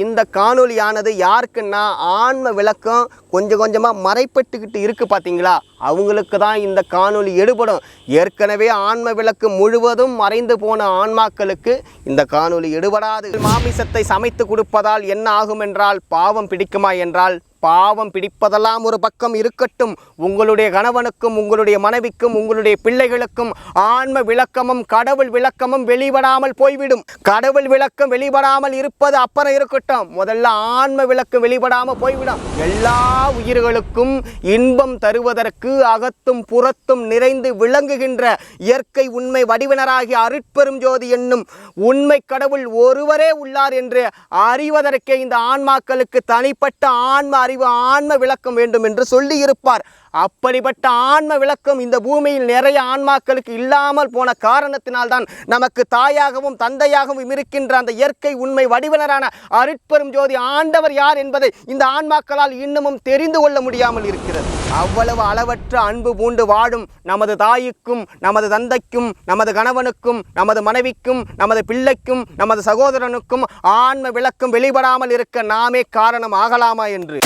இந்த காணொலியானது யாருக்குன்னா ஆன்ம விளக்கம் கொஞ்சம் கொஞ்சமாக மறைப்பட்டுக்கிட்டு இருக்குது பார்த்தீங்களா, அவங்களுக்கு தான் இந்த காணொலி எடுபடும். ஏற்கனவே ஆன்ம விளக்கு முழுவதும் மறைந்து போன ஆன்மாக்களுக்கு இந்த காணொலி எடுபடாது. மாமிசத்தை சமைத்து கொடுப்பதால் என்ன ஆகும் என்றால் பாவம் பிடிக்குமா என்றால் பாவம் பிடிப்பதெல்லாம் ஒரு பக்கம் இருக்கட்டும், உங்களுடைய கணவனுக்கும் உங்களுடைய மனைவிக்கும் உங்களுடைய பிள்ளைகளுக்கும் ஆன்ம விளக்கமும் கடவுள் விளக்கமும் வெளிப்படாமல் போய்விடும். கடவுள் விளக்கம் வெளிப்படாமல் இருப்பது அப்புறம் இருக்கட்டும், முதல்ல ஆன்ம விளக்கம் வெளிப்படாமல் போய்விடும். எல்லா உயிர்களுக்கும் இன்பம் தருவதற்கு அகத்தும் புறத்தும் நிறைந்து விளங்குகின்ற இயற்கை உண்மை வடிவினராகிய அருட்பெரும் ஜோதி என்னும் உண்மை கடவுள் ஒருவரே உள்ளார் என்று அறிவதற்கே இந்த ஆன்மாக்களுக்கு தனிப்பட்ட ஆன்ம அறிவு ஆன்ம விளக்கம் வேண்டும் என்று சொல்லி இருப்பார். அப்படிப்பட்ட ஆன்ம விளக்கம் இந்த பூமியில் நிறைய ஆன்மாக்களுக்கு இல்லாமல் போன காரணத்தினால்தான் நமக்கு தாயாகவும் தந்தையாகவும் இருக்கின்ற அந்த இயற்கை உண்மை வடிவனரான அருட்பெரும் ஜோதி ஆண்டவர் யார் என்பதை இந்த ஆன்மாக்களால் இன்னமும் தெரிந்து கொள்ள முடியாமல் இருக்கிறது. அவ்வளவு அளவற்ற அன்பு பூண்டு வாழும் நமது தாய்க்கும் நமது தந்தைக்கும் நமது கணவனுக்கும் நமது மனைவிக்கும் நமது பிள்ளைக்கும் நமது சகோதரனுக்கும் ஆன்ம விளக்கம் வெளிப்படாமல் இருக்க நாமே காரணம் ஆகலாமா என்று.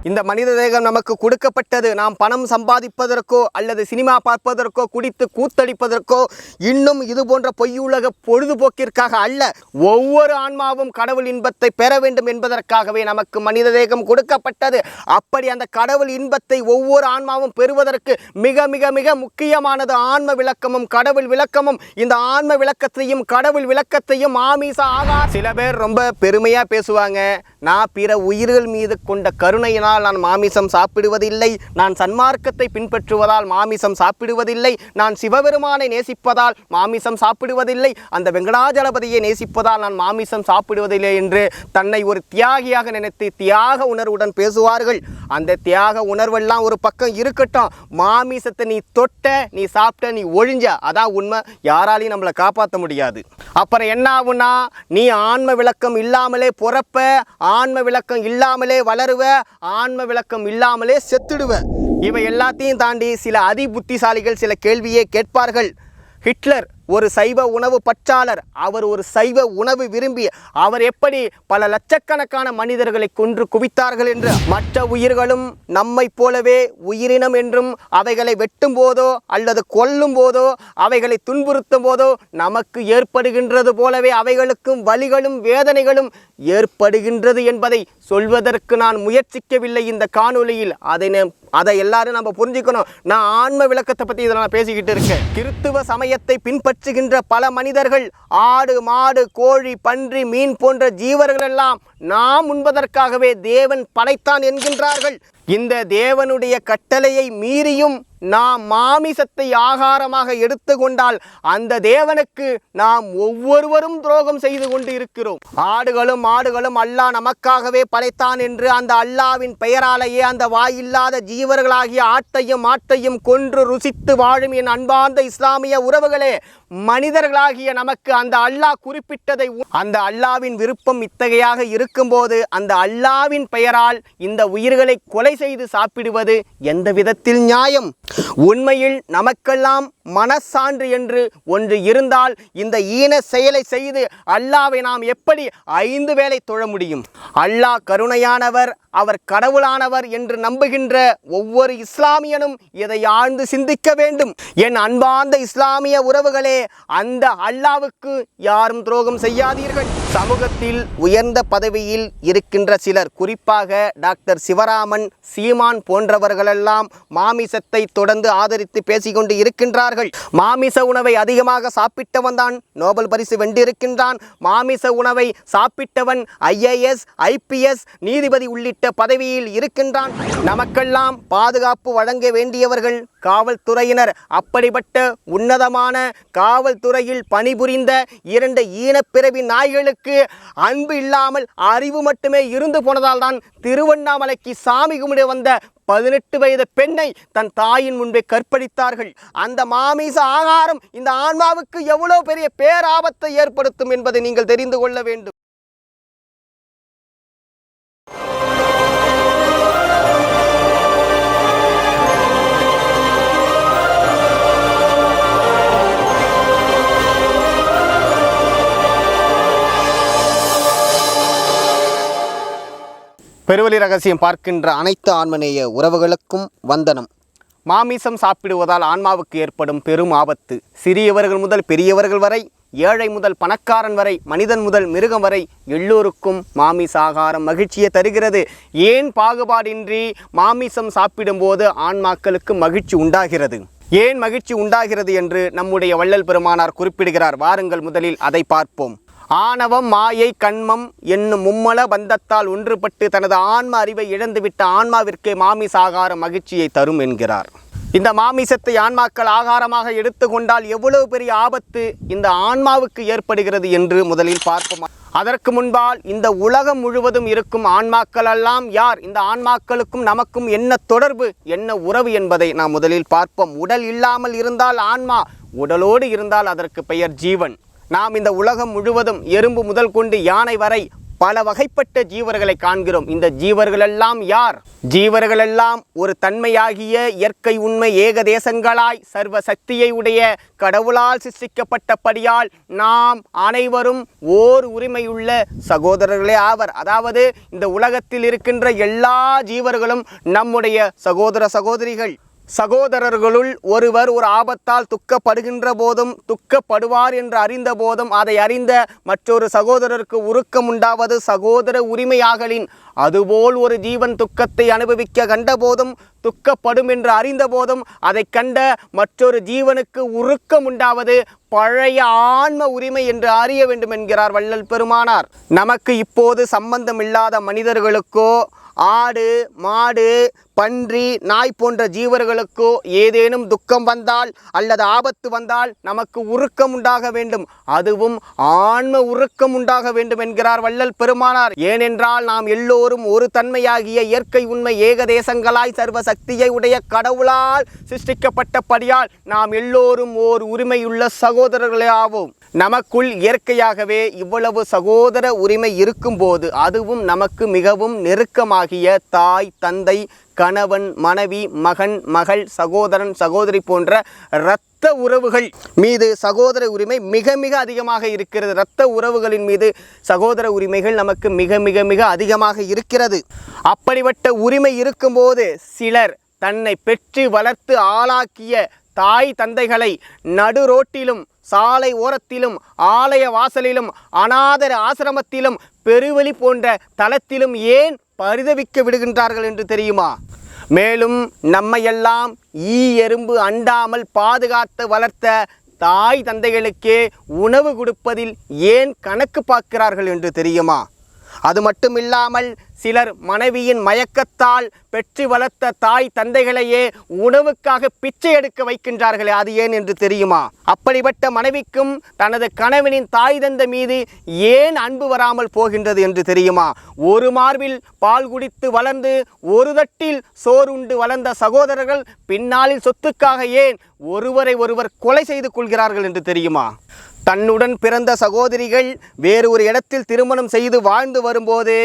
இந்த மனித தேகம் நமக்கு கொடுக்கப்பட்டது நாம் பணம் சம்பாதிப்பதற்கோ அல்லது சினிமா பார்ப்பதற்கோ குடித்து கூத்தடிப்பதற்கோ இன்னும் இது போன்ற பொய்யுலக பொழுதுபோக்கிற்காக அல்ல. ஒவ்வொரு ஆன்மாவும் கடவுள் இன்பத்தை பெற வேண்டும் என்பதற்காகவே நமக்கு மனித தேகம் கொடுக்கப்பட்டது. அப்படி அந்த கடவுள் இன்பத்தை ஒவ்வொரு ஆன்மாவும் பெறுவதற்கு மிக மிக மிக முக்கியமானது ஆன்ம விளக்கமும் கடவுள் விளக்கமும். இந்த ஆன்ம விளக்கத்தையும் கடவுள் விளக்கத்தையும் ஆமீச ஆகார். சில பேர் ரொம்ப பெருமையாக பேசுவாங்க, நான் பிற உயிர்கள் மீது கொண்ட கருணையினால் நான் மாமிசம் சாப்பிடுவதில்லை, நான் சன்மார்க்கத்தை பின்பற்றுவதால் மாமிசம் சாப்பிடுவதில்லை, நான் சிவபெருமானை நேசிப்பதால் மாமிசம் சாப்பிடுவதில்லை, அந்த வெங்கடாஜலபதியை நேசிப்பதால் நான் மாமிசம் சாப்பிடுவதில்லை என்று தன்னை ஒரு தியாகியாக நினைத்து தியாக உணர்வுடன் பேசுவார்கள். அந்த தியாக உணர்வெல்லாம் ஒரு பக்கம் இருக்கட்டும், மாமிசத்தை நீ தொட்ட, நீ சாப்பிட்ட, நீ ஒழிஞ்ச, அதான் உண்மை. யாராலையும் நம்மளை காப்பாற்ற முடியாது. அப்புறம் என்ன ஆகுனா, நீ ஆன்ம விளக்கம் இல்லாமலே பிறப்ப, ஆன்ம விளக்கம் இல்லாமலே வளருவ, ஆன்ம விளக்கம் இல்லாமலே செத்துடுவ. இவை எல்லாத்தையும் தாண்டி சில அதி புத்திசாலிகள் சில கேள்வியை கேட்பார்கள். ஹிட்லர் ஒரு சைவ உணவு பற்றாளர், அவர் ஒரு சைவ உணவு விரும்பி அவர் எப்படி பல லட்சக்கணக்கான மனிதர்களை கொன்று குவித்தார்கள் என்று. மற்ற உயிர்களும் நம்மை போலவே உயிரினம் என்றும் அவைகளை வெட்டும் போதோ அல்லது கொல்லும் போதோ அவைகளை துன்புறுத்தும் போதோ நமக்கு ஏற்படுகின்றது போலவே அவைகளுக்கும் வலிகளும் வேதனைகளும் ஏற்படுகின்றது என்பதை சொல்வதற்கு நான் முயற்சிக்கவில்லை இந்த காணொலியில். அதை எல்லாரும் நம்ம புரிஞ்சுக்கணும். நான் ஆன்ம விளக்கத்தை பற்றி இதை நான் பேசிக்கிட்டு இருக்கேன். கிறிஸ்துவ சமயத்தை பின்பற்றுகின்ற பல மனிதர்கள் ஆடு மாடு கோழி பன்றி மீன் போன்ற ஜீவர்கள் எல்லாம் நாம் உண்பதற்காகவே தேவன் படைத்தான் என்கின்றார்கள். இந்த தேவனுடைய கட்டளையை மீறியும் நாம் மாமிசத்தை ஆகாரமாக எடுத்துக்கொண்டால் அந்த தேவனுக்கு நாம் ஒவ்வொருவரும் துரோகம் செய்து கொண்டு இருக்கிறோம். ஆடுகளும் மாடுகளும் அல்லாஹ் நமக்காகவே படைத்தான் என்று அந்த அல்லாவின் பெயராலேயே அந்த வாயில்லாத ஜீவர்களாகிய ஆட்டையும் மாட்டையும் கொன்று ருசித்து வாழும் என் அன்பார்ந்த இஸ்லாமிய உறவுகளே, மனிதர்களாகிய நமக்கு அந்த அல்லாஹ் குறிப்பிட்டதை, அந்த அல்லாவின் விருப்பம் இத்தகையாக இருக்கும்போது அந்த அல்லாவின் பெயரால் இந்த உயிர்களை கொலை செய்து சாப்பிடுவது எந்த விதத்தில் நியாயம்? உண்மையில் நமக்கெல்லாம் மனசான்று என்று ஒன்று இருந்தால் இந்த ஈன செயலை செய்து அல்லாவை நாம் எப்படி 5 வேளை தொழ முடியும்? அல்லாஹ் கருணையானவர், அவர் கடவுளானவர் என்று நம்புகின்ற ஒவ்வொரு இஸ்லாமியனும் இதை ஆழ்ந்து சிந்திக்க வேண்டும். என் அன்பார்ந்த இஸ்லாமிய உறவுகளே, அந்த அல்லாவுக்கு யாரும் துரோகம் செய்யாதீர்கள். சமூகத்தில் உயர்ந்த பதவியில் இருக்கின்ற சிலர், குறிப்பாக டாக்டர் சிவராமன், சீமான் போன்றவர்களெல்லாம் மாமிசத்தை தொடர்ந்து ஆதரித்து பேசிக்கொண்டு இருக்கின்றார்கள். மாமிச உணவை அதிகமாக சாப்பிட்டவன் தான் நோபல் பரிசு வென்றிருக்கின்றான். மாமிச உணவை சாப்பிட்டவன் IAS IPS நீதிபதி உள்ளிட்ட பதவியில் இருக்கின்றான். நமக்கெல்லாம் பாதுகாப்பு வழங்க வேண்டியவர்கள் காவல்துறையினர். அப்படிப்பட்ட உன்னதமான காவல்துறையில் பணிபுரிந்த 2 ஈனப்பிறவி நாய்களுக்கு அன்பு இல்லாமல் அறிவு மட்டுமே இருந்து போனதால் தான் திருவண்ணாமலைக்கு சாமி கும்பிட வந்த 18 வயது பெண்ணை தன் தாயின் முன்பே கற்பழித்தார்கள். அந்த மாமிச ஆகாரம் இந்த ஆன்மாவுக்கு எவ்வளவு பெரிய பேராபத்தை ஏற்படுத்தும் என்பதை நீங்கள் தெரிந்து கொள்ள வேண்டும். பெருவழி ரகசியம் பார்க்கின்ற அனைத்து ஆன்மநேய உறவுகளுக்கும் வந்தனம். மாமிசம் சாப்பிடுவதால் ஆன்மாவுக்கு ஏற்படும் பெரும் ஆபத்து. சிறியவர்கள் முதல் பெரியவர்கள் வரை, ஏழை முதல் பணக்காரன் வரை, மனிதன் முதல் மிருகம் வரை எல்லோருக்கும் மாமிச ஆகாரம் மகிழ்ச்சியை தருகிறது. ஏன் பாகுபாடின்றி மாமிசம் சாப்பிடும்போது ஆன்மாக்களுக்கு மகிழ்ச்சி உண்டாகிறது? ஏன் மகிழ்ச்சி உண்டாகிறது என்று நம்முடைய வள்ளல் பெருமானார் குறிப்பிடுகிறார். வாருங்கள் முதலில் அதை பார்ப்போம். ஆணவம், மாயை, கண்மம் என்னும் மும்மல பந்தத்தால் ஒன்றுபட்டு தனது ஆன்ம அறிவை இழந்துவிட்ட ஆன்மாவிற்கே மாமிச ஆகாரம் மகிழ்ச்சியை தரும் என்கிறார். இந்த மாமிசத்தை ஆன்மாக்கள் ஆகாரமாக எடுத்துக்கொண்டால் எவ்வளவு பெரிய ஆபத்து இந்த ஆன்மாவுக்கு ஏற்படுகிறது என்று முதலில் பார்ப்போம். அதற்கு முன்பால் இந்த உலகம் முழுவதும் இருக்கும் ஆன்மாக்கள் எல்லாம் யார்? இந்த ஆன்மாக்களுக்கும் நமக்கும் என்ன தொடர்பு, என்ன உறவு என்பதை நாம் முதலில் பார்ப்போம். உடல் இல்லாமல் இருந்தால் ஆன்மா, உடலோடு இருந்தால் அதற்கு பெயர் ஜீவன். நாம் இந்த உலகம் முழுவதும் எறும்பு முதல் கொண்டு யானை வரை பல வகைப்பட்ட ஜீவர்களை காண்கிறோம். இந்த ஜீவர்களெல்லாம் யார்? ஜீவர்களெல்லாம் ஒரு தன்மையாகிய இயற்கை உண்மை ஏகதேசங்களாய் சர்வ சக்தியை உடைய கடவுளால் சிருஷ்டிக்கப்பட்டபடியால் நாம் அனைவரும் ஓர் உரிமையுள்ள சகோதரர்களே ஆவர். அதாவது இந்த உலகத்தில் இருக்கின்ற எல்லா ஜீவர்களும் நம்முடைய சகோதர சகோதரிகள். சகோதரர்களுள் ஒருவர் ஒரு ஆபத்தால் துக்கப்படுகின்ற போதும், துக்கப்படுவார் என்று அறிந்த போதும், அதை அறிந்த மற்றொரு சகோதரருக்கு உருக்கம் உண்டாவது சகோதர உரிமையாகலின், அதுபோல் ஒரு ஜீவன் துக்கத்தை அனுபவிக்க கண்ட போதும், துக்கப்படும் என்று அறிந்த போதும் அதை கண்ட மற்றொரு ஜீவனுக்கு உருக்கம் உண்டாவது பழைய ஆன்ம உரிமை என்று அறிய வேண்டும் என்கிறார் வள்ளல் பெருமானார். நமக்கு இப்போது சம்பந்தம் இல்லாத மனிதர்களுக்கோ, ஆடு, மாடு, பன்றி, நாய் போன்ற ஜீவர்களுக்கோ ஏதேனும் துக்கம் வந்தால் அல்லது ஆபத்து வந்தால் நமக்கு உருக்கம் உண்டாக வேண்டும். அதுவும் ஆன்ம உருக்கம் உண்டாக வேண்டும் என்கிறார் வள்ளல் பெருமானார். ஏனென்றால் நாம் எல்லோரும் ஒரு தன்மையாகிய இயற்கை உண்மை ஏகதேசங்களாய் சர்வ சக்தியை உடைய கடவுளால் சிருஷ்டிக்கப்பட்டபடியால் நாம் எல்லோரும் ஓர் உரிமையுள்ள சகோதரர்களே ஆவோம். நமக்குள் இயற்கையாகவே இவ்வளவு சகோதர உரிமை இருக்கும்போது, அதுவும் நமக்கு மிகவும் நெருக்கமாகிய தாய், தந்தை, கணவன், மனைவி, மகன், மகள், சகோதரன், சகோதரி போன்ற இரத்த உறவுகள் மீது சகோதர உரிமை மிக மிக அதிகமாக இருக்கிறது. இரத்த உறவுகளின் மீது சகோதர உரிமைகள் நமக்கு மிக மிக மிக அதிகமாக இருக்கிறது. அப்படிப்பட்ட உரிமை இருக்கும்போது சிலர் தன்னை பெற்று வளர்த்து ஆளாக்கிய தாய் தந்தைகளை நடு ரோட்டிலும், சாலை ஓரத்திலும், ஆலய வாசலிலும், அநாதர் ஆசிரமத்திலும், பெருவழி போன்ற தலத்திலும் ஏன் பரிதவிக்க விடுகின்றார்கள் என்று தெரியுமா? மேலும் நம்மையெல்லாம் ஈ எறும்பு அண்டாமல் பாதுகாத்து வளர்த்த தாய் தந்தைகளுக்கே உணவு கொடுப்பதில் ஏன் கணக்கு பார்க்கிறார்கள் என்று தெரியுமா? அது மட்டுமில்லாமல் சிலர் மனைவியின் மயக்கத்தால் பெற்று வளர்த்த தாய் தந்தைகளையே உணவுக்காக பிச்சை எடுக்க வைக்கின்றார்களே, அது ஏன் என்று தெரியுமா? அப்படிப்பட்ட மனைவிக்கும் தனது கணவனின் தாய் தந்தை மீது ஏன் அன்பு வராமல் போகின்றது என்று தெரியுமா? ஒரு மார்பில் பால் குடித்து வளர்ந்து ஒரு தட்டில் சோறுண்டு வளர்ந்த சகோதரர்கள் பின்னாளில் சொத்துக்காக ஏன் ஒருவரை ஒருவர் கொலை செய்து கொள்கிறார்கள் என்று தெரியுமா? தன்னுடன் பிறந்த சகோதரிகள் வேறு ஒரு இடத்தில் திருமணம் செய்து வாழ்ந்து வரும்போது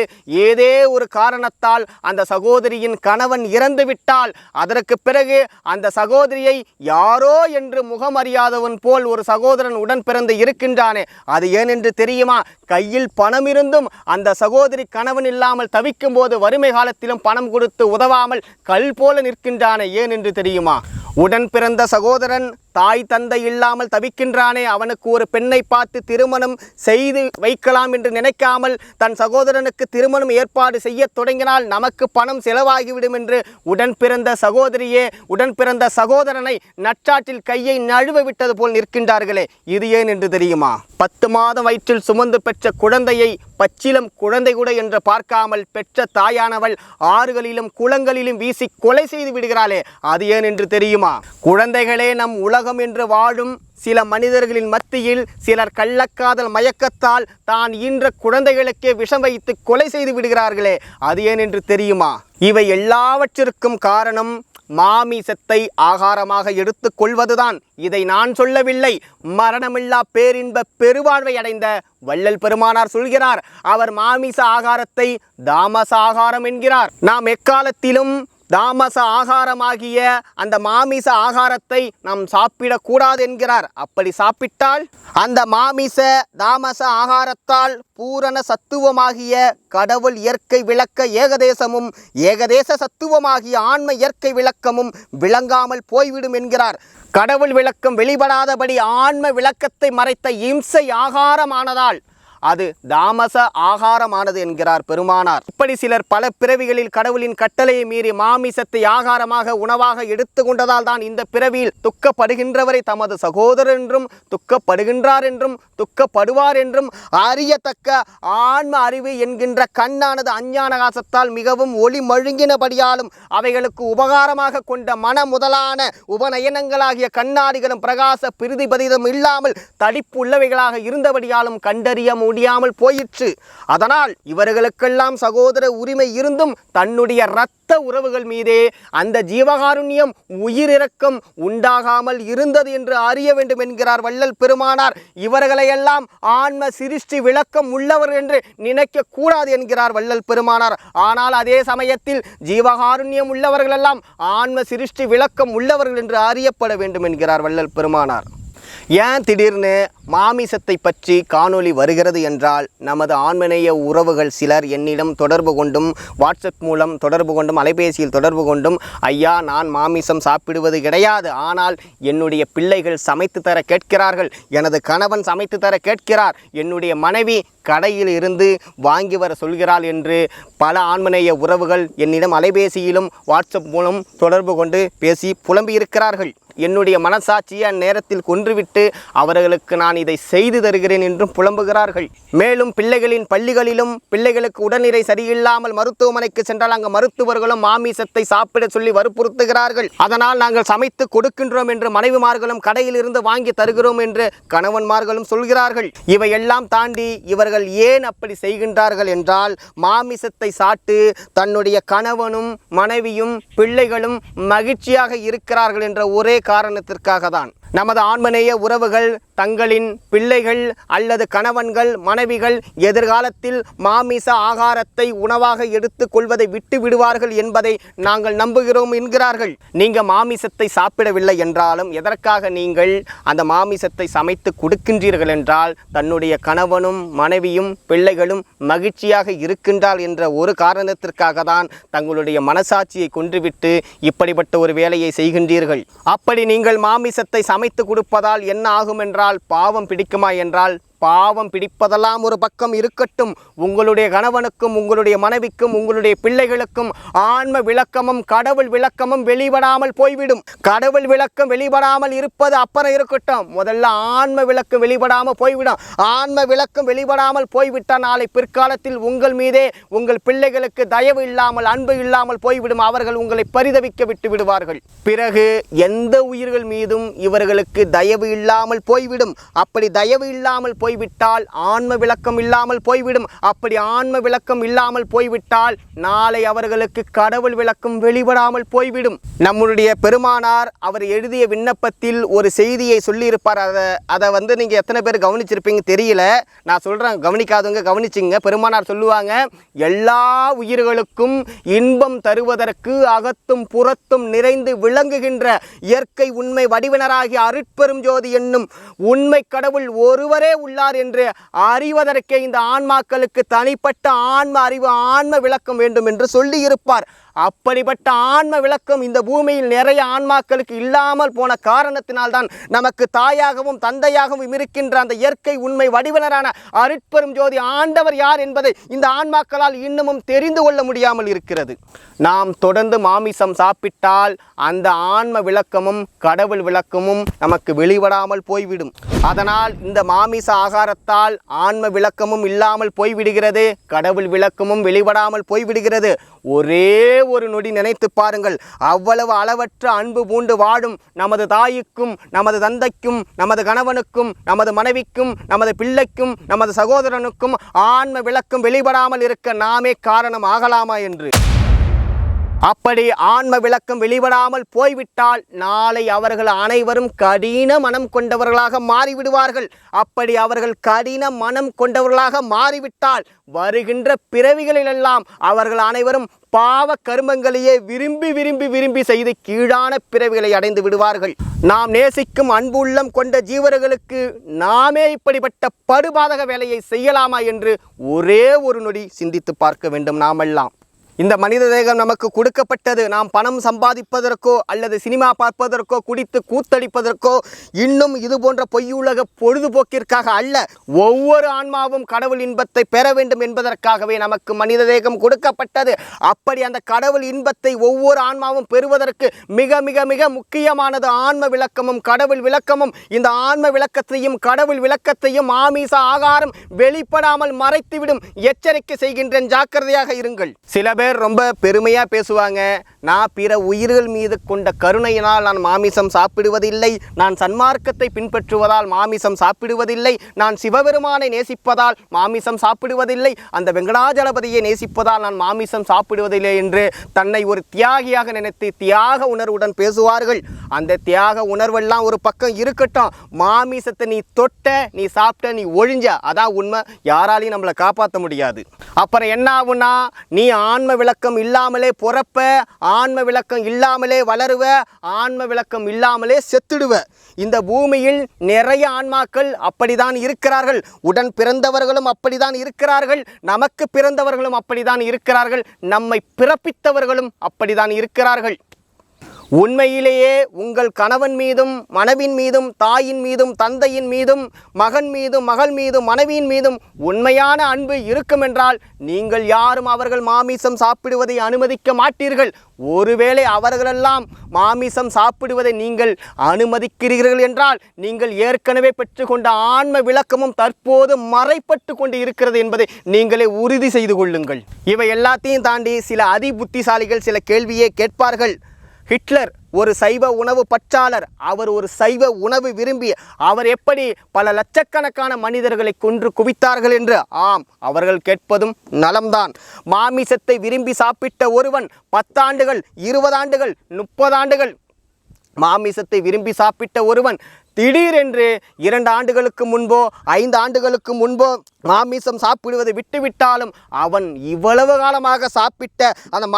ஏதே ஒரு காரணத்தால் அந்த சகோதரியின் கணவன் இறந்து விட்டால் அதற்கு பிறகு அந்த சகோதரியை யாரோ என்று முகமறியாதவன் போல் ஒரு சகோதரன் உடன் பிறந்து இருக்கின்றானே, அது ஏன் என்று தெரியுமா? கையில் பணம் இருந்தும் அந்த சகோதரி கணவன் இல்லாமல் தவிக்கும் போது வறுமை காலத்திலும் பணம் கொடுத்து உதவாமல் கல் போல நிற்கின்றானே, ஏன் என்று தெரியுமா? உடன் பிறந்த சகோதரன் தாய் தந்தை இல்லாமல் தவிக்கின்றானே, அவனுக்கு ஒரு பெண்ணை பார்த்து திருமணம் செய்து வைக்கலாம் என்று நினைக்காமல் தன் சகோதரனுக்கு திருமணம் ஏற்பாடு செய்ய தொடங்கினால் நமக்கு பணம் செலவாகிவிடும் என்று உடன் பிறந்த சகோதரியே உடன் பிறந்த சகோதரனை நற்றாற்றில் கையை நழுவ விட்டது போல் நிற்கின்றார்களே, இது ஏன் என்று தெரியுமா? 10 மாதம் வயிற்றில் சுமந்து பெற்ற குழந்தையை பச்சிலம் குழந்தை கூட என்று பார்க்காமல் பெற்ற தாயானவள் ஆறுகளிலும் குளங்களிலும் வீசி கொலை செய்து விடுகிறாளே, அது ஏன் என்று தெரியுமா? குழந்தைகளே நம் உலகம் என்று வாழும் சில மனிதர்களின் மத்தியில் சிலர் கள்ளக்காதல் மயக்கத்தால் தான் ஈன்ற குழந்தைகளுக்கே விஷம் வைத்து கொலை செய்து விடுகிறார்களே, அது ஏன் என்று தெரியுமா? இவை எல்லாவற்றிற்கும் காரணம் மாமிசத்தை ஆகாரமாக எடுத்து கொள்வதுதான். இதை நான் சொல்லவில்லை, மரணமில்லா பேரின்ப பெருவாழ்வை அடைந்த வள்ளல் பெருமானார் சொல்கிறார். அவர் மாமிச ஆகாரத்தை தாமச ஆகாரம் என்கிறார். நாம் எக்காலத்திலும் தாமச ஆகாரமாகிய அந்த மாமிச ஆகாரத்தை நாம் சாப்பிடக்கூடாது என்கிறார். அப்படி சாப்பிட்டால் அந்த மாமிச தாமச ஆகாரத்தால் பூரண சத்துவமாகிய கடவுள் இயற்கை விளக்க ஏகதேசமும் ஏகதேச சத்துவமாகிய ஆன்ம இயற்கை விளக்கமும் விளங்காமல் போய்விடும் என்கிறார். கடவுள் விளக்கம் வெளிப்படாதபடி ஆன்ம விளக்கத்தை மறைத்த இம்சை ஆகாரமானதால் அது தாமச ஆகாரமானது என்கிறார் பெருமானார். இப்படி சிலர் பல பிறவிகளில் கடவுளின் கட்டளையை மீறி மாமிசத்தை ஆகாரமாக உணவாக எடுத்து கொண்டதால் தான் இந்த பிறவியில் துக்கப்படுகின்றவரை தமது சகோதரர் என்றும் துக்கப்படுகின்றார் என்றும் துக்கப்படுவார் என்றும் அறியத்தக்க ஆன்ம அறிவு என்கின்ற கண்ணானது அஞ்ஞானகாசத்தால் மிகவும் ஒளி மழுங்கினபடியாலும் அவைகளுக்கு உபகாரமாக கொண்ட மன முதலான உபநயனங்களாகிய கண்ணாடிகளும் பிரகாச பிரதிபதிதம் இல்லாமல் தடிப்பு உள்ளவைகளாக இருந்தபடியாலும் கண்டறிய முடியாமல் போயிற்று. அதனால் இவர்களுக்கெல்லாம் சகோதர உரிமை இருந்தும் தன்னுடைய இரத்த உறவுகள் மீதே அந்த ஜீவகாருண்யம் உயிரிறக்கம் உண்டாகாமல் இருந்தது என்று அறிய வேண்டும் என்கிறார் வள்ளல் பெருமானார். இவர்களையெல்லாம் ஆன்ம சிருஷ்டி விளக்கம் உள்ளவர் என்று நினைக்க கூடாது என்கிறார் வள்ளல் பெருமானார். ஆனால் அதே சமயத்தில் ஜீவகாருண்யம் உள்ளவர்களெல்லாம் ஆன்ம சிருஷ்டி விளக்கம் உள்ளவர்கள் என்று அறியப்பட வேண்டும் என்கிறார் வள்ளல் பெருமானார். ஏன் திடீர்னு மாமிசத்தை பற்றி காணொளி வருகிறது என்றால், நமது ஆன்மநேய உறவுகள் சிலர் என்னிடம் தொடர்பு கொண்டும் வாட்ஸ்அப் மூலம் தொடர்பு கொண்டும் அலைபேசியில் தொடர்பு கொண்டும், ஐயா நான் மாமிசம் சாப்பிடுவது கிடையாது, ஆனால் என்னுடைய பிள்ளைகள் சமைத்து தர கேட்கிறார்கள், எனது கணவன் சமைத்து தர கேட்கிறார், என்னுடைய மனைவி கடையில் இருந்து வாங்கி வர சொல்கிறாள் என்று பல ஆன்மநேய உறவுகள் என்னிடம் அலைபேசியிலும் வாட்ஸ்அப் மூலம் தொடர்பு கொண்டு பேசி புலம்பியிருக்கிறார்கள். என்னுடைய மனசாட்சியை அந்நேரத்தில் கொன்றுவிட்டு அவர்களுக்கு நான் இதை செய்து தருகிறேன் என்றும் புலம்புகிறார்கள். மேலும் பிள்ளைகளின் பள்ளிகளிலும் பிள்ளைகளுக்கு உடல்நிலை சரியில்லாமல் மருத்துவமனைக்கு சென்றால் அங்கு மருத்துவர்களும் மாமிசத்தை சாப்பிட சொல்லி வற்புறுத்துகிறார்கள். அதனால் நாங்கள் சமைத்து கொடுக்கின்றோம் என்று மனைவிமார்களும் கடையில் இருந்து வாங்கி தருகிறோம் என்று கணவன்மார்களும் சொல்கிறார்கள். இவையெல்லாம் தாண்டி இவர்கள் ஏன் அப்படி செய்கின்றார்கள் என்றால், மாமிசத்தை சாப்பிட்டு தன்னுடைய கணவனும் மனைவியும் பிள்ளைகளும் மகிழ்ச்சியாக இருக்கிறார்கள் என்ற ஒரே காரணத்திற்காக தான். நமது ஆன்மநேய உறவுகள் தங்களின் பிள்ளைகள் அல்லது கணவன்கள் மனைவிகள் எதிர்காலத்தில் மாமிச ஆகாரத்தை உணவாக எடுத்து கொள்வதை விட்டு விடுவார்கள் என்பதை நாங்கள் நம்புகிறோம் என்கிறார்கள். நீங்கள் மாமிசத்தை சாப்பிடவில்லை என்றாலும் எதற்காக நீங்கள் அந்த மாமிசத்தை சமைத்து கொடுக்கின்றீர்கள் என்றால், தன்னுடைய கணவனும் மனைவியும் பிள்ளைகளும் மகிழ்ச்சியாக இருக்கின்றால் என்ற ஒரு காரணத்திற்காக தான் தங்களுடைய மனசாட்சியை கொன்றுவிட்டு இப்படிப்பட்ட ஒரு வேலையை செய்கின்றீர்கள். அப்படி நீங்கள் மாமிசத்தை சமைத்து கொடுப்பதால் என்ன ஆகும் என்றால், பாவம் பிடிக்குமா என்றால், பாவம் பிடிப்பதெல்லாம் ஒரு பக்கம் இருக்கட்டும், உங்களுடைய கணவனுக்கும் உங்களுடைய மனைவிக்கும் உங்களுடைய பிள்ளைகளுக்கும் ஆன்ம விளக்கமும் கடவுள் விளக்கமும் வெளிப்படாமல் போய்விடும். கடவுள் விளக்கம் வெளிப்படாமல் இருப்பது அப்புறம் இருக்கட்டும், முதல்ல ஆன்ம விளக்கம் வெளிப்படாமல் போய்விடும். ஆன்ம விளக்கம் வெளிப்படாமல் போய்விட்டால் நாளை பிற்காலத்தில் உங்கள் மீதே உங்கள் பிள்ளைகளுக்கு தயவு இல்லாமல் அன்பு இல்லாமல் போய்விடும். அவர்கள் உங்களை பரிதவிக்க விட்டு விடுவார்கள். பிறகு எந்த உயிர்கள் மீதும் இவர்களுக்கு தயவு இல்லாமல் போய்விடும். அப்படி தயவு இல்லாமல் போய்விட்டால் ஆன்ம விளக்கம் இல்லாமல் போய்விடும். அப்படி ஆன்ம விளக்கம் இல்லாமல் போய்விட்டால் நாளை அவர்களுக்கு கடவுள் விளக்கம் வெளிப்படாமல் போய்விடும். நம்முடைய பெருமானார் அவர் எழுதிய விண்ணப்பத்தில் ஒரு செய்தியை சொல்லியிருப்பார். அதை நீங்கள் எத்தனை பேர் கவனிச்சிருப்பீங்க தெரியல, நான் சொல்கிறேன், கவனிக்காதவங்க கவனிச்சிங்க. பெருமானார் சொல்லுவாங்க, எல்லா உயிர்களுக்கும் இன்பம் தருவதற்கு அகத்தும் புறத்தும் நிறைந்து விளங்குகின்ற இயற்கை உண்மை வடிவினராகிய அருட்பெரும் ஜோதி என்னும் உண்மை கடவுள் ஒருவரே உள்ளார் என்று அறிவதற்கே இந்த ஆன்மாக்களுக்கு தனிப்பட்ட ஆன்ம அறிவு ஆன்ம விளக்கம் வேண்டும் என்று சொல்லி இருப்பார். அப்படிப்பட்ட ஆன்ம விளக்கம் இந்த பூமியில் நிறைய ஆன்மாக்களுக்கு இல்லாமல் போன காரணத்தினால்தான் நமக்கு தாயாகவும் தந்தையாகவும் இருக்கின்ற அந்த இயற்கை உண்மை வடிவினரான அருட்பெரும் ஜோதி ஆண்டவர் யார் என்பதை இந்த ஆன்மாக்களால் இன்னமும் தெரிந்து கொள்ள முடியாமல் இருக்கிறது. நாம் தொடர்ந்து மாமிசம் சாப்பிட்டால் அந்த ஆன்ம விளக்கமும் கடவுள் விளக்கமும் நமக்கு வெளிப்படாமல் போய்விடும். அதனால் இந்த மாமிச ஆகாரத்தால் ஆன்ம விளக்கமும் இல்லாமல் போய்விடுகிறது, கடவுள் விளக்கமும் வெளிப்படாமல் போய்விடுகிறது. ஒரே ஒரு நொடி நினைத்து பாருங்கள், அவ்வளவு அளவற்ற அன்பு பூண்டு வாழும் நமது தாய்க்கும் நமது தந்தைக்கும் நமது கணவனுக்கும் நமது மனைவிக்கும் நமது பிள்ளைக்கும் நமது சகோதரனுக்கும் ஆன்ம விளக்கம் வெளிப்படாமல் இருக்க நாமே காரணம் ஆகலாமா என்று. அப்படி ஆன்ம விளக்கம் வெளிப்படாமல் போய்விட்டால் நாளை அவர்கள் அனைவரும் கடின மனம் கொண்டவர்களாக மாறிவிடுவார்கள். அப்படி அவர்கள் கடின மனம் கொண்டவர்களாக மாறிவிட்டால் வருகின்ற பிறவிகளிலெல்லாம் அவர்கள் அனைவரும் பாவ கர்மங்களையே விரும்பி விரும்பி விரும்பி செய்து கீழான பிறவிகளை அடைந்து விடுவார்கள். நாம் நேசிக்கும் அன்புள்ளம் கொண்ட ஜீவர்களுக்கு நாமே இப்படிப்பட்ட படுபாதக வேலையை செய்யலாமா என்று ஒரே ஒரு நொடி சிந்தித்து பார்க்க வேண்டும் நாமெல்லாம். இந்த மனித தேகம் நமக்கு கொடுக்கப்பட்டது நாம் பணம் சம்பாதிப்பதற்கோ அல்லது சினிமா பார்ப்பதற்கோ குடித்து கூத்தடிப்பதற்கோ இன்னும் இது போன்ற பொய்யுலக பொழுதுபோக்கிற்காக அல்ல. ஒவ்வொரு ஆன்மாவும் கடவுள் இன்பத்தை பெற வேண்டும் என்பதற்காகவே நமக்கு மனித தேகம் கொடுக்கப்பட்டது. அப்படி அந்த கடவுள் இன்பத்தை ஒவ்வொரு ஆன்மாவும் பெறுவதற்கு மிக மிக மிக முக்கியமானது ஆன்ம விளக்கமும் கடவுள் விளக்கமும். இந்த ஆன்ம விளக்கத்தையும் கடவுள் விளக்கத்தையும் ஆமீச ஆகாரம் வெளிப்படாமல் மறைத்துவிடும். எச்சரிக்கை செய்கின்றேன், ஜாக்கிரதையாக இருங்கள். சில பேர் ரொம்ப பெருமையா பேசுவாங்க, நான் பிற உயிர்கள் மீது கொண்ட கருணையினால் நான் மாமிசம் சாப்பிடுவதில்லை, நான் சன்மார்க்கத்தை பின்பற்றுவதால் மாமிசம் சாப்பிடுவதில்லை, நான் சிவபெருமானை நேசிப்பதால் மாமிசம் சாப்பிடுவதில்லை, அந்த வெங்கடாஜலபதியை நேசிப்பதால் நான் மாமிசம் சாப்பிடுவதில்லை என்று தன்னை ஒரு தியாகியாக நினைத்து தியாக உணர்வுடன் பேசுவார்கள். அந்த தியாக உணர்வெல்லாம் ஒரு பக்கம் இருக்கட்டும், மாமிசத்தை நீ தொட்ட, நீ சாப்பிட்ட, நீ ஒழிஞ்ச, அதான் உண்மை. யாராலையும் நம்மளை காப்பாற்ற முடியாது. அப்புறம் என்ன ஆகுனா, நீ ஆன்ம விளக்கம் இல்லாமலே பிறப்ப, ஆன்ம விளக்கம் இல்லாமலே வளருவ, ஆன்ம விளக்கம் இல்லாமலே செத்துடுவ. இந்த பூமியில் நிறைய ஆன்மாக்கள் அப்படிதான் இருக்கிறார்கள். உடன் பிறந்தவர்களும் அப்படிதான் இருக்கிறார்கள், நமக்கு பிறந்தவர்களும் அப்படிதான் இருக்கிறார்கள், நம்மை பிறப்பித்தவர்களும் அப்படிதான் இருக்கிறார்கள். உண்மையிலேயே உங்கள் கணவன் மீதும் மனைவின் மீதும் தாயின் மீதும் தந்தையின் மீதும் மகன் மீதும் மகள் மீதும் மனைவியின் மீதும் உண்மையான அன்பு இருக்கும் என்றால் நீங்கள் யாரும் அவர்கள் மாமிசம் சாப்பிடுவதை அனுமதிக்க மாட்டீர்கள். ஒருவேளை அவர்களெல்லாம் மாமிசம் சாப்பிடுவதை நீங்கள் அனுமதிக்கிறீர்கள் என்றால் நீங்கள் ஏற்கனவே பெற்றுக்கொண்ட ஆன்ம விளக்கமும் தற்போது மறைப்பட்டு கொண்டு இருக்கிறது என்பதை நீங்களே உறுதி செய்து கொள்ளுங்கள். இவை எல்லாத்தையும் தாண்டி சில அதிபுத்திசாலிகள் சில கேள்வியை கேட்பார்கள். ஹிட்லர் ஒரு சைவ உணவு பற்றாளர், அவர் ஒரு சைவ உணவு விரும்பி அவர் எப்படி பல லட்சக்கணக்கான மனிதர்களை கொன்று குவித்தார்கள் என்று. ஆம், அவர்கள் கேட்பதும் நலம்தான். மாமிசத்தை விரும்பி சாப்பிட்ட ஒருவன் 10 ஆண்டுகள் 20 ஆண்டுகள் 30 ஆண்டுகள் மாமிசத்தை விரும்பி சாப்பிட்ட ஒருவன் திடீரென்று 2 ஆண்டுகளுக்கு முன்போ 5 ஆண்டுகளுக்கு முன்போ மாமிசம் சாப்பிடுவதை விட்டுவிட்டாலும் அவன் இவ்வளவு காலமாக சாப்பிட்ட அந்த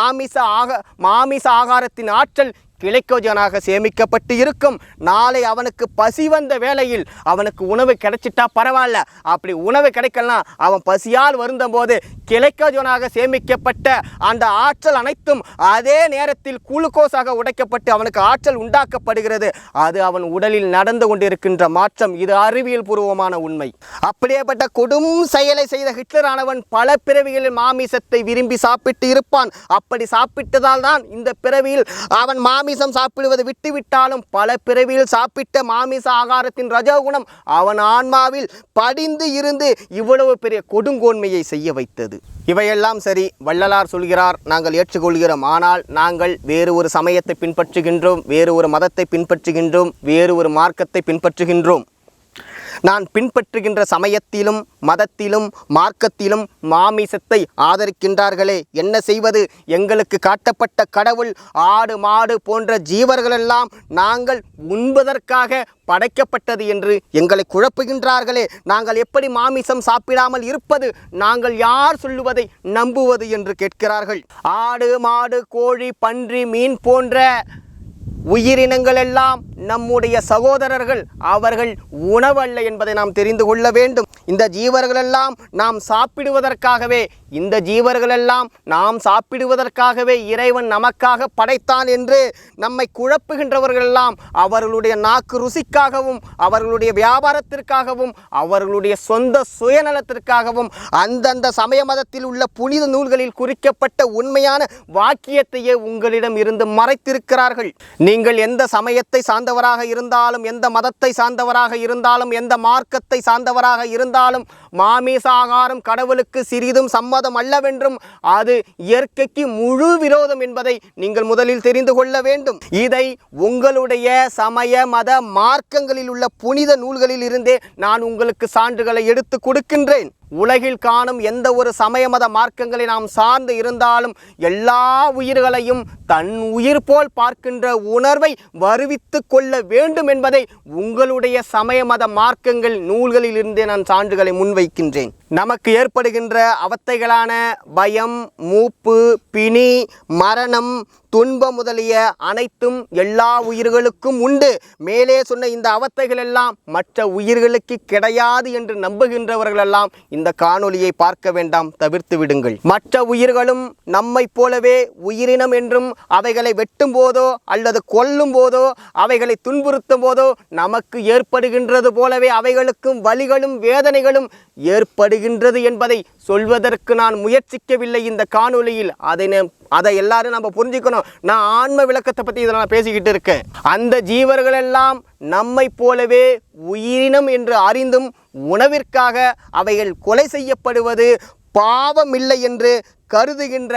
மாமிச ஆகாரத்தின் ஆற்றல் கிளைக்கோஜனாக சேமிக்கப்பட்டு இருக்கும். நாளை அவனுக்கு பசி வந்த வேளையில் அவனுக்கு உணவு கிடைச்சிட்டா பரவாயில்ல, அப்படி உணவு கிடைக்கலாம் அவன் பசியால் வருந்தும் போது கிளைக்கோஜனாக சேமிக்கப்பட்ட அந்த ஆற்றல் அனைத்தும் அதே நேரத்தில் குளுக்கோஸாக உடைக்கப்பட்டு அவனுக்கு ஆற்றல் உண்டாக்கப்படுகிறது. அது அவன் உடலில் நடந்து கொண்டிருக்கின்ற மாற்றம். இது அறிவியல் பூர்வமான உண்மை. அப்படியேப்பட்ட கொடும் செயலை செய்த ஹிட்லர் ஆனவன் பல பிறவிகளில் மாமிசத்தை விரும்பி சாப்பிட்டு இருப்பான். அப்படி சாப்பிட்டதால் தான் இந்த பிறவியில் அவன் மாமிசம் சாப்பிடுவதை விட்டுவிட்டாலும் பல பிறவியில் சாப்பிட்ட மாமிச ஆகாரத்தின் ரஜோகுணம் அவன் ஆன்மாவில் படிந்து இருந்து இவ்வளவு பெரிய கொடுங்கோன்மையை செய்ய வைத்தது. இவையெல்லாம் சரி, வள்ளலார் சொல்கிறார், நாங்கள் ஏற்றுக்கொள்கிறோம். ஆனால் நாங்கள் வேறு ஒரு சமயத்தை பின்பற்றுகின்றோம், வேறு ஒரு மதத்தை பின்பற்றுகின்றோம், வேறு ஒரு மார்க்கத்தை பின்பற்றுகின்றோம். நான் பின்பற்றுகின்ற சமயத்திலும் மதத்திலும் மார்க்கத்திலும் மாமிசத்தை ஆதரிக்கின்றார்களே, என்ன செய்வது? எங்களுக்கு காட்டப்பட்ட கடவுள் ஆடு மாடு போன்ற ஜீவர்களெல்லாம் நாங்கள் உண்பதற்காக படைக்கப்பட்டது என்று எங்களை குழப்புகின்றார்களே, நாங்கள் எப்படி மாமிசம் சாப்பிடாமல் இருப்பது? நாங்கள் யார் சொல்லுவதை நம்புவது என்று கேட்கிறார்கள். ஆடு மாடு கோழி பன்றி மீன் போன்ற உயிரினங்கள் எல்லாம் நம்முடைய சகோதரர்கள், அவர்கள் உணவல்ல என்பதை நாம் தெரிந்து கொள்ள வேண்டும். இந்த ஜீவர்களெல்லாம் நாம் சாப்பிடுவதற்காகவே, இந்த ஜீவர்களெல்லாம் நாம் சாப்பிடுவதற்காகவே இறைவன் நமக்காக படைத்தான் என்று நம்மை குழப்புகின்றவர்களெல்லாம் அவர்களுடைய நாக்கு ருசிக்காகவும் அவர்களுடைய வியாபாரத்திற்காகவும் அவர்களுடைய சொந்த சுயநலத்திற்காகவும் அந்தந்த சமய மதத்தில் உள்ள புனித நூல்களில் குறிக்கப்பட்ட உண்மையான வாக்கியத்தையே உங்களிடம் இருந்து மறைத்திருக்கிறார்கள். நீங்கள் எந்த சமயத்தை சார்ந்தவராக இருந்தாலும், எந்த மதத்தை சார்ந்தவராக இருந்தாலும், எந்த மார்க்கத்தை சார்ந்தவராக இருந்தாலும் மாமிச ஆகாரம் கடவுளுக்கு சிறிதும் சம்மதம் அல்லவென்றும் அது இயற்கைக்கு முழு விரோதம் என்பதை நீங்கள் முதலில் தெரிந்து கொள்ள வேண்டும். இதை உங்களுடைய சமய மத மார்க்கங்களில் உள்ள புனித நூல்களில் இருந்தே நான் உங்களுக்கு சான்றுகளை எடுத்து கொடுக்கின்றேன். உலகில் காணும் எந்த ஒரு சமய மத மார்க்கங்களை நாம் சார்ந்து இருந்தாலும் எல்லா உயிர்களையும் தன் உயிர் போல் பார்க்கின்ற உணர்வை வருவித்து கொள்ள வேண்டும் என்பதை உங்களுடைய சமய மத மார்க்கங்கள் நூல்களில் இருந்தே நான் சான்றுகளை முன்வைக்கின்றேன். நமக்கு ஏற்படுகின்ற அவத்தைகளான பயம், மூப்பு, பிணி, மரணம், துன்பம் முதலிய அனைத்தும் எல்லா உயிர்களுக்கும் உண்டு. மேலே சொன்ன இந்த அவத்தைகள் எல்லாம் மற்ற உயிர்களுக்கு கிடையாது என்று நம்புகின்றவர்களெல்லாம் இந்த காணொளியை பார்க்க வேண்டாம், தவிர்த்து விடுங்கள். மற்ற உயிர்களும் நம்மை போலவே உயிரினம் என்றும் அவைகளை வெட்டும் போதோ அல்லது கொல்லும் போதோ அவைகளை துன்புறுத்தும் போதோ நமக்கு ஏற்படுகின்றது போலவே அவைகளுக்கும் வலிகளும் வேதனைகளும் ஏற்படுகின்றது என்பதை சொல்வதற்கு நான் முயற்சிக்கவில்லை இந்த காணொளியில். அதை எல்லாரும் நம்ம புரிஞ்சுக்கணும். நான் ஆன்ம விளக்கத்தை பற்றி இதை நான் பேசிக்கிட்டு இருக்கேன். அந்த ஜீவர்கள் எல்லாம் நம்மை போலவே உயிரினம் என்று அறிந்தும் உணவிற்காக அவைகள் கொலை செய்யப்படுவது பாவமில்லை என்று கருதுகின்ற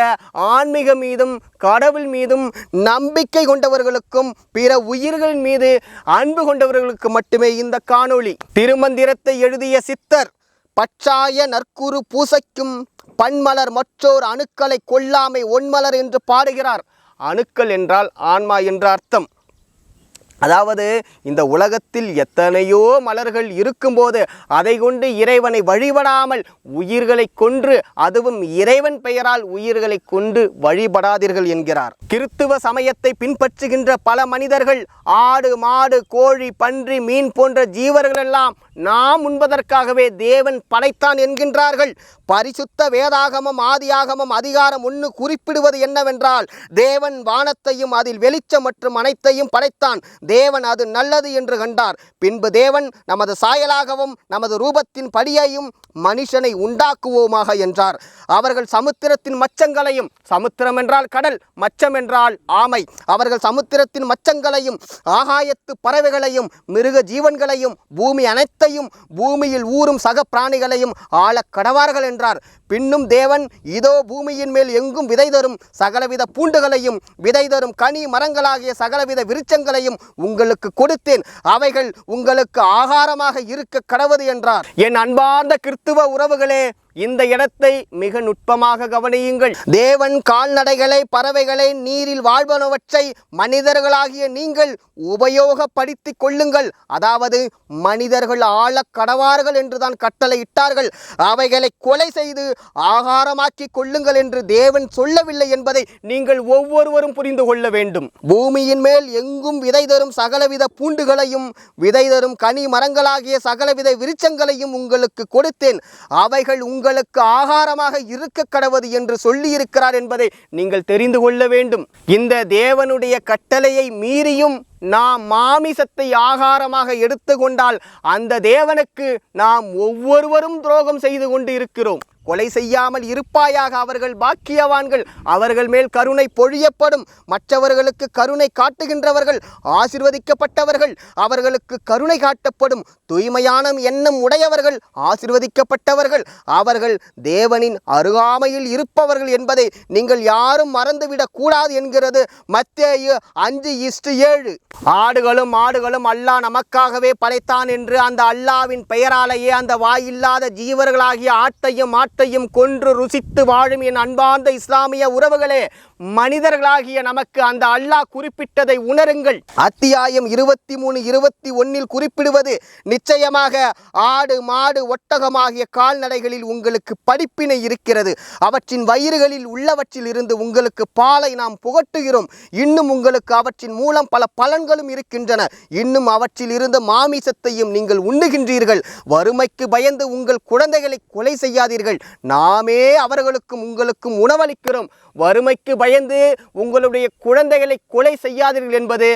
ஆன்மீக மீதும் கடவுள் மீதும் நம்பிக்கை கொண்டவர்களுக்கும் பிற உயிர்கள் மீது அன்பு கொண்டவர்களுக்கு மட்டுமே இந்த காணொளி. திருமந்திரத்தை எழுதிய சித்தர் பச்சாய நற்குரு பூசைக்கும் பன்மலர் மற்றோர் அணுக்களை கொல்லாமை ஒன்மலர் என்று பாடுகிறார். அணுக்கள் என்றால் ஆன்மா என்ற அர்த்தம். அதாவது இந்த உலகத்தில் எத்தனையோ மலர்கள் இருக்கும்போது அதை கொண்டு இறைவனை வழிபடாமல் உயிர்களை கொன்று, அதுவும் இறைவன் பெயரால் உயிர்களை கொண்டு வழிபடாதீர்கள் என்கிறார். கிறித்துவ சமயத்தை பின்பற்றுகின்ற பல மனிதர்கள் ஆடு, மாடு, கோழி, பன்றி, மீன் போன்ற ஜீவர்கள் எல்லாம் நாம் உண்பதற்காகவே தேவன் படைத்தான் என்கின்றார்கள். பரிசுத்த வேதாகமம் ஆதியாகமம் அதிகாரம் 1 குறிப்பிடுவது என்னவென்றால், தேவன் வானத்தையும் அதில் வெளிச்சம் மற்றும் அனைத்தையும் படைத்தான். தேவன் அது நல்லது என்று கண்டார். பின்பு தேவன் நமது சாயலாகவும் நமது ரூபத்தின் படியையும் மனுஷனை உண்டாக்குவோமாக என்றார். அவர்கள் சமுத்திரத்தின் மச்சங்களையும், சமுத்திரம் என்றால் கடல், மச்சம் என்றால் ஆமை, அவர்கள் சமுத்திரத்தின் மச்சங்களையும் ஆகாயத்து பறவைகளையும் மிருக ஜீவன்களையும் பூமி அனைத்தையும் பூமியில் ஊறும் சக பிராணிகளையும் ஆள கடவார்கள் என்றார். பின்னும் தேவன், இதோ பூமியின் மேல் எங்கும் விதை தரும் சகலவித பூண்டுகளையும் விதை தரும் கனி மரங்களாகிய சகலவித விருட்சங்களையும் உங்களுக்கு கொடுத்தேன், அவைகள் உங்களுக்கு ஆகாரமாக இருக்க கடவது என்றார். என் அன்பார்ந்த கிறித்துவ உறவுகளே, இந்த இடத்தை மிக நுட்பமாக கவனியுங்கள். தேவன் கால்நடைகளை, பறவைகளை, நீரில் வாழ்வனவற்றை மனிதர்களாகிய நீங்கள் உபயோகப்படுத்திக் கொள்ளுங்கள், அதாவது மனிதர்கள் ஆள கடவார்கள் என்றுதான் கட்டளை இட்டார்கள். அவைகளை கொலை செய்து ஆகாரமாக்கி கொள்ளுங்கள் என்று தேவன் சொல்லவில்லை என்பதை நீங்கள் ஒவ்வொருவரும் புரிந்து கொள்ள வேண்டும். பூமியின் மேல் எங்கும் விதை தரும் சகலவித பூண்டுகளையும் விதை தரும் கனி மரங்களாகிய சகலவித விருட்சங்களையும் உங்களுக்கு கொடுத்தேன், அவைகள் உங்களுக்கு ஆகாரமாக இருக்க கடவது என்று சொல்லியிருக்கிறார் என்பதை நீங்கள் தெரிந்து கொள்ள வேண்டும். இந்த தேவனுடைய கட்டளையை மீறியும் நாம் மாமிசத்தை ஆகாரமாக எடுத்துக்கொண்டால் அந்த தேவனுக்கு நாம் ஒவ்வொருவரும் துரோகம் செய்து கொண்டு இருக்கிறோம். கொலை செய்யாமல் இருப்பாயாக, அவர்கள் பாக்கியவான்கள், அவர்கள் மேல் கருணை பொழியப்படும். மற்றவர்களுக்கு கருணை காட்டுகின்றவர்கள் ஆசீர்வதிக்கப்பட்டவர்கள், அவர்களுக்கு கருணை காட்டப்படும். தூய்மையான எண்ணம் உடையவர்கள் ஆசீர்வதிக்கப்பட்டவர்கள், அவர்கள் தேவனின் அருகாமையில் இருப்பவர்கள் என்பதை நீங்கள் யாரும் மறந்துவிடக் கூடாது என்கிறது மத்தேயு 5:7. ஆடுகளும் மாடுகளும் அல்லாஹ் நமக்காகவே படைத்தான் என்று அந்த அல்லாவின் பெயராலேயே அந்த வாயில்லாத ஜீவர்களாகிய ஆட்டையும் கொன்று ருசித்து வாழும் என் அன்பார்ந்த இஸ்லாமிய உறவுகளே, மனிதர்களாகிய நமக்கு அந்த அல்லாஹ் குறிப்பிட்டதை உணருங்கள். அத்தியாயம் 23-21 குறிப்பிடுவது, நிச்சயமாக ஆடு, மாடு, ஒட்டகமாகிய கால்நடைகளில் உங்களுக்கு படிப்பினை இருக்கிறது. அவற்றின் வயிறுகளில் உள்ளவற்றில் இருந்து உங்களுக்கு பாலை நாம் புகட்டுகிறோம். இன்னும் உங்களுக்கு அவற்றின் மூலம் பல பலன்களும் இருக்கின்றன. இன்னும் அவற்றில் இருந்து மாமிசத்தையும் நீங்கள் உண்ணுகின்றீர்கள். வறுமைக்கு பயந்து உங்கள் குழந்தைகளை கொலை செய்யாதீர்கள். நாமே அவர்களுக்கும் உங்களுக்கும் உணவளிக்கிறோம். வறுமைக்கு பயந்து உங்களுடைய குழந்தைகளை கொலை செய்யாதீர்கள் என்பது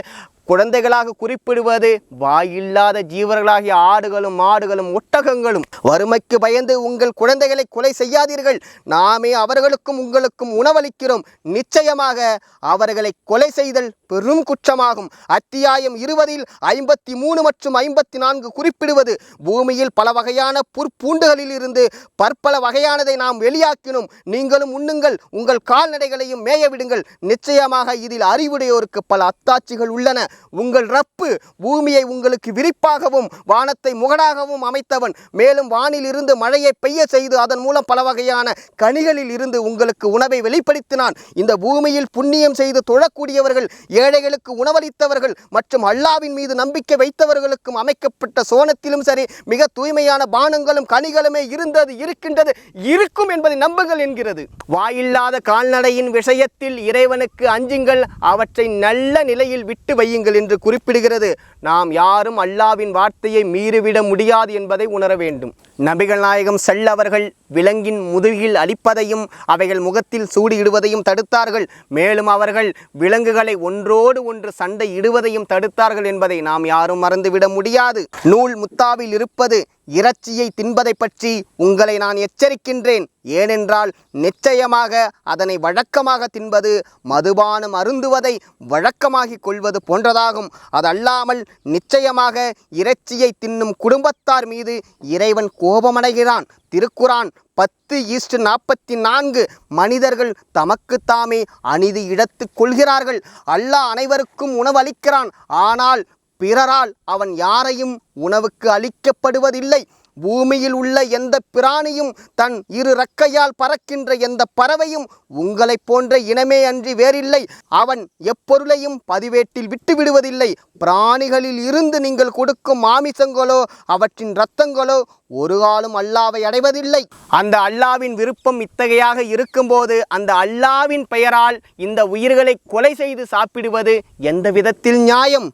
குழந்தைகளாக குறிப்பிடுவது வாயில்லாத ஜீவர்களாகிய ஆடுகளும் மாடுகளும் ஒட்டகங்களும். வறுமைக்கு பயந்து உங்கள் குழந்தைகளை கொலை செய்யாதீர்கள். நாமே அவர்களுக்கும் உங்களுக்கும் உணவளிக்கிறோம். நிச்சயமாக அவர்களை கொலை செய்தல் பெரும் குற்றமாகும். அத்தியாயம் 20:53 மற்றும் 54 குறிப்பிடுவது, பூமியில் பல வகையான புற்பூண்டுகளில் இருந்து பற்பல வகையானதை நாம் வெளியாக்கினோம். நீங்களும் உண்ணுங்கள், உங்கள் கால்நடைகளையும் மேய விடுங்கள். நிச்சயமாக இதில் அறிவுடையோருக்கு பல அத்தாட்சிகள் உள்ளன. உங்கள் ரப்பு பூமியை உங்களுக்கு விரிப்பாகவும் வானத்தை முகடாகவும் அமைத்தவன். மேலும் வானில் இருந்து மழையை பெய்ய செய்து அதன் மூலம் பல வகையான கனிகளில் இருந்து உங்களுக்கு உணவை வெளிப்படுத்தினான். இந்த பூமியில் புண்ணியம் செய்து தொழக்கூடியவர்கள், ஏழைகளுக்கு உணவளித்தவர்கள் மற்றும் அல்லாவின் மீது நம்பிக்கை வைத்தவர்களுக்கும் அமைக்கப்பட்ட சோனத்திலும் சரி மிக தூய்மையான பானங்களும் கனிகளுமே இருந்தது, இருக்கின்றது, இருக்கும் என்பதை நம்புங்கள் என்கிறது. வாயில்லாத கால்நடையின் விஷயத்தில் இறைவனுக்கு அஞ்சுங்கள், அவற்றை நல்ல நிலையில் விட்டு வையுங்கள் என்று குறிப்பிடுகிறது. நாம் யாரும் அல்லாவின் வார்த்தையை மீறிவிட முடியாது என்பதை உணர வேண்டும். நபிகள் நாயகம் அவர்கள் விலங்கின் முதுகில் அடிப்பதையும் அவைகள் முகத்தில் சூடியிடுவதையும் தடுத்தார்கள். மேலும் அவர்கள் விலங்குகளை ஒன்றோடு ஒன்று சண்டை இடுவதையும் தடுத்தார்கள் என்பதை நாம் யாரும் மறந்துவிட முடியாது. நூல் முத்தாவில் இருப்பது இறைச்சியை தின்பதை பற்றி உங்களை நான் எச்சரிக்கின்றேன். ஏனென்றால் நிச்சயமாக அதனை வழக்கமாக தின்பது மதுபானம் அருந்துவதை வழக்கமாகிக் கொள்வது போன்றதாகும். அதல்லாமல் நிச்சயமாக இறைச்சியை தின்னும் குடும்பத்தார் மீது இறைவன் கோபமடைகிறான். திருக்குரான் 10:44 மனிதர்கள் தமக்குத்தாமே அநீதி இழத்துக் கொள்கிறார்கள். அல்லாஹ் அனைவருக்கும் உணவு அளிக்கிறான், ஆனால் பிறரால் அவன் யாரையும் உணவுக்கு அளிக்கப்படுவதில்லை. பூமியில் உள்ள எந்த பிராணியும் தன் இரு இறக்கையால் பறக்கின்ற எந்த பறவையும் உங்களைப் போன்ற இனமே அன்றி வேறில்லை. அவன் எப்பொருளையும் பதிவேட்டில் விட்டு விடுவதில்லை. பிராணிகளில் இருந்து நீங்கள் கொடுக்கும் மாமிசங்களோ அவற்றின் இரத்தங்களோ ஒரு காலம் அல்லாவை அடைவதில்லை. அந்த அல்லாவின் விருப்பம் இத்தகையாக இருக்கும்போது அந்த அல்லாவின் பெயரால் இந்த உயிர்களை கொலை செய்து சாப்பிடுவது எந்த விதத்தில் நியாயம்?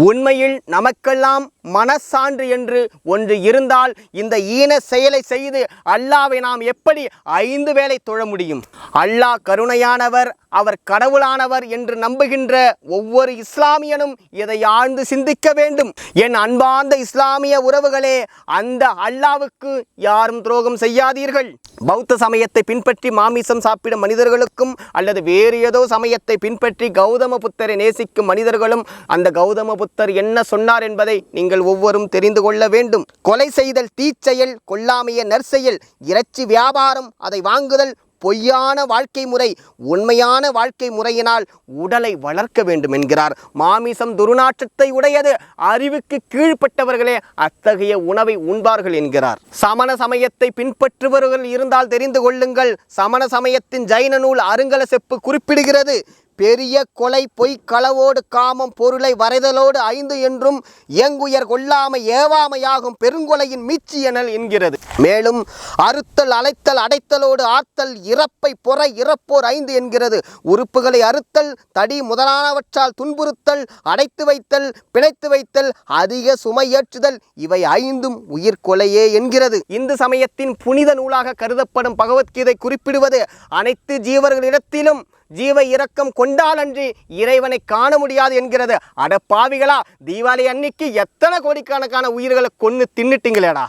உண்மையில் நமக்கெல்லாம் மனசான்று என்று ஒன்று இருந்தால் இந்த ஈன செயலை செய்து அல்லாவை நாம் எப்படி 5 வேளை தொழ முடியும்? அல்லாஹ் கருணையானவர், அவர் கடவுளானவர் என்று நம்புகின்ற ஒவ்வொரு இஸ்லாமியனும் இதை ஆழ்ந்து சிந்திக்க வேண்டும். என் அன்பார்ந்த இஸ்லாமிய உறவுகளே, அந்த அல்லாவுக்கு யாரும் துரோகம் செய்யாதீர்கள். பௌத்த சமயத்தை பின்பற்றி மாமிசம் சாப்பிடும் மனிதர்களுக்கும் அல்லது வேறு ஏதோ சமயத்தை பின்பற்றி கௌதம புத்தரை நேசிக்கும் மனிதர்களும் அந்த கௌதம புத்தர் என்ன சொன்னார் என்பதை நீங்கள் ஒவ்வொரும் தெரிந்து கொள்ள வேண்டும். கொலை செய்தல் தீச்செயல், கொல்லாமைய நற்செயல், இறைச்சி வியாபாரம், அதை வாங்குதல் பொய்யான வாழ்க்கை முறை. உண்மையான வாழ்க்கை முறையினால் உடலை வளர்க்க வேண்டும் என்கிறார். மாமிசம் துர்நாற்றத்தை உடையது, அறிவுக்கு கீழ்ப்பட்டவர்களே அத்தகைய உணவை உண்பார்கள் என்கிறார். சமண சமயத்தை பின்பற்றுபவர்கள் இருந்தால் தெரிந்து கொள்ளுங்கள். சமண சமயத்தின் ஜைன நூல் அருங்கல செப்பு குறிப்பிடுகிறது, பெரிய கொலை பொய் களவோடு காமம் பொருளை வரைதலோடு 5 என்றும் இயங்குயர் கொல்லாமை ஏவாமையாகும் பெருங்கொலையின் மீட்சி எனல் என்கிறது. மேலும் அறுத்தல் அழைத்தல் அடைத்தலோடு ஆர்த்தல் இறப்பை பொறை இறப்போர் 5 என்கிறது. உறுப்புகளை அறுத்தல், தடி முதலானவற்றால் துன்புறுத்தல், அடைத்து வைத்தல், பிணைத்து வைத்தல், அதிக சுமை ஏற்றுதல், இவை 5ம் உயிர் கொலையே என்கிறது. இந்து சமயத்தின் புனித நூலாக கருதப்படும் பகவத்கீதை குறிப்பிடுவது அனைத்து ஜீவர்களிடத்திலும் ஜீவ இரக்கம் கொண்டாலன்றி இறைவனை காண முடியாது என்கிறது. அடப்பாவிகளா, தீபாவளி அன்னைக்கு எத்தனை கோடிக்கணக்கான உயிர்களை கொன்று தின்னுட்டீங்களேடா.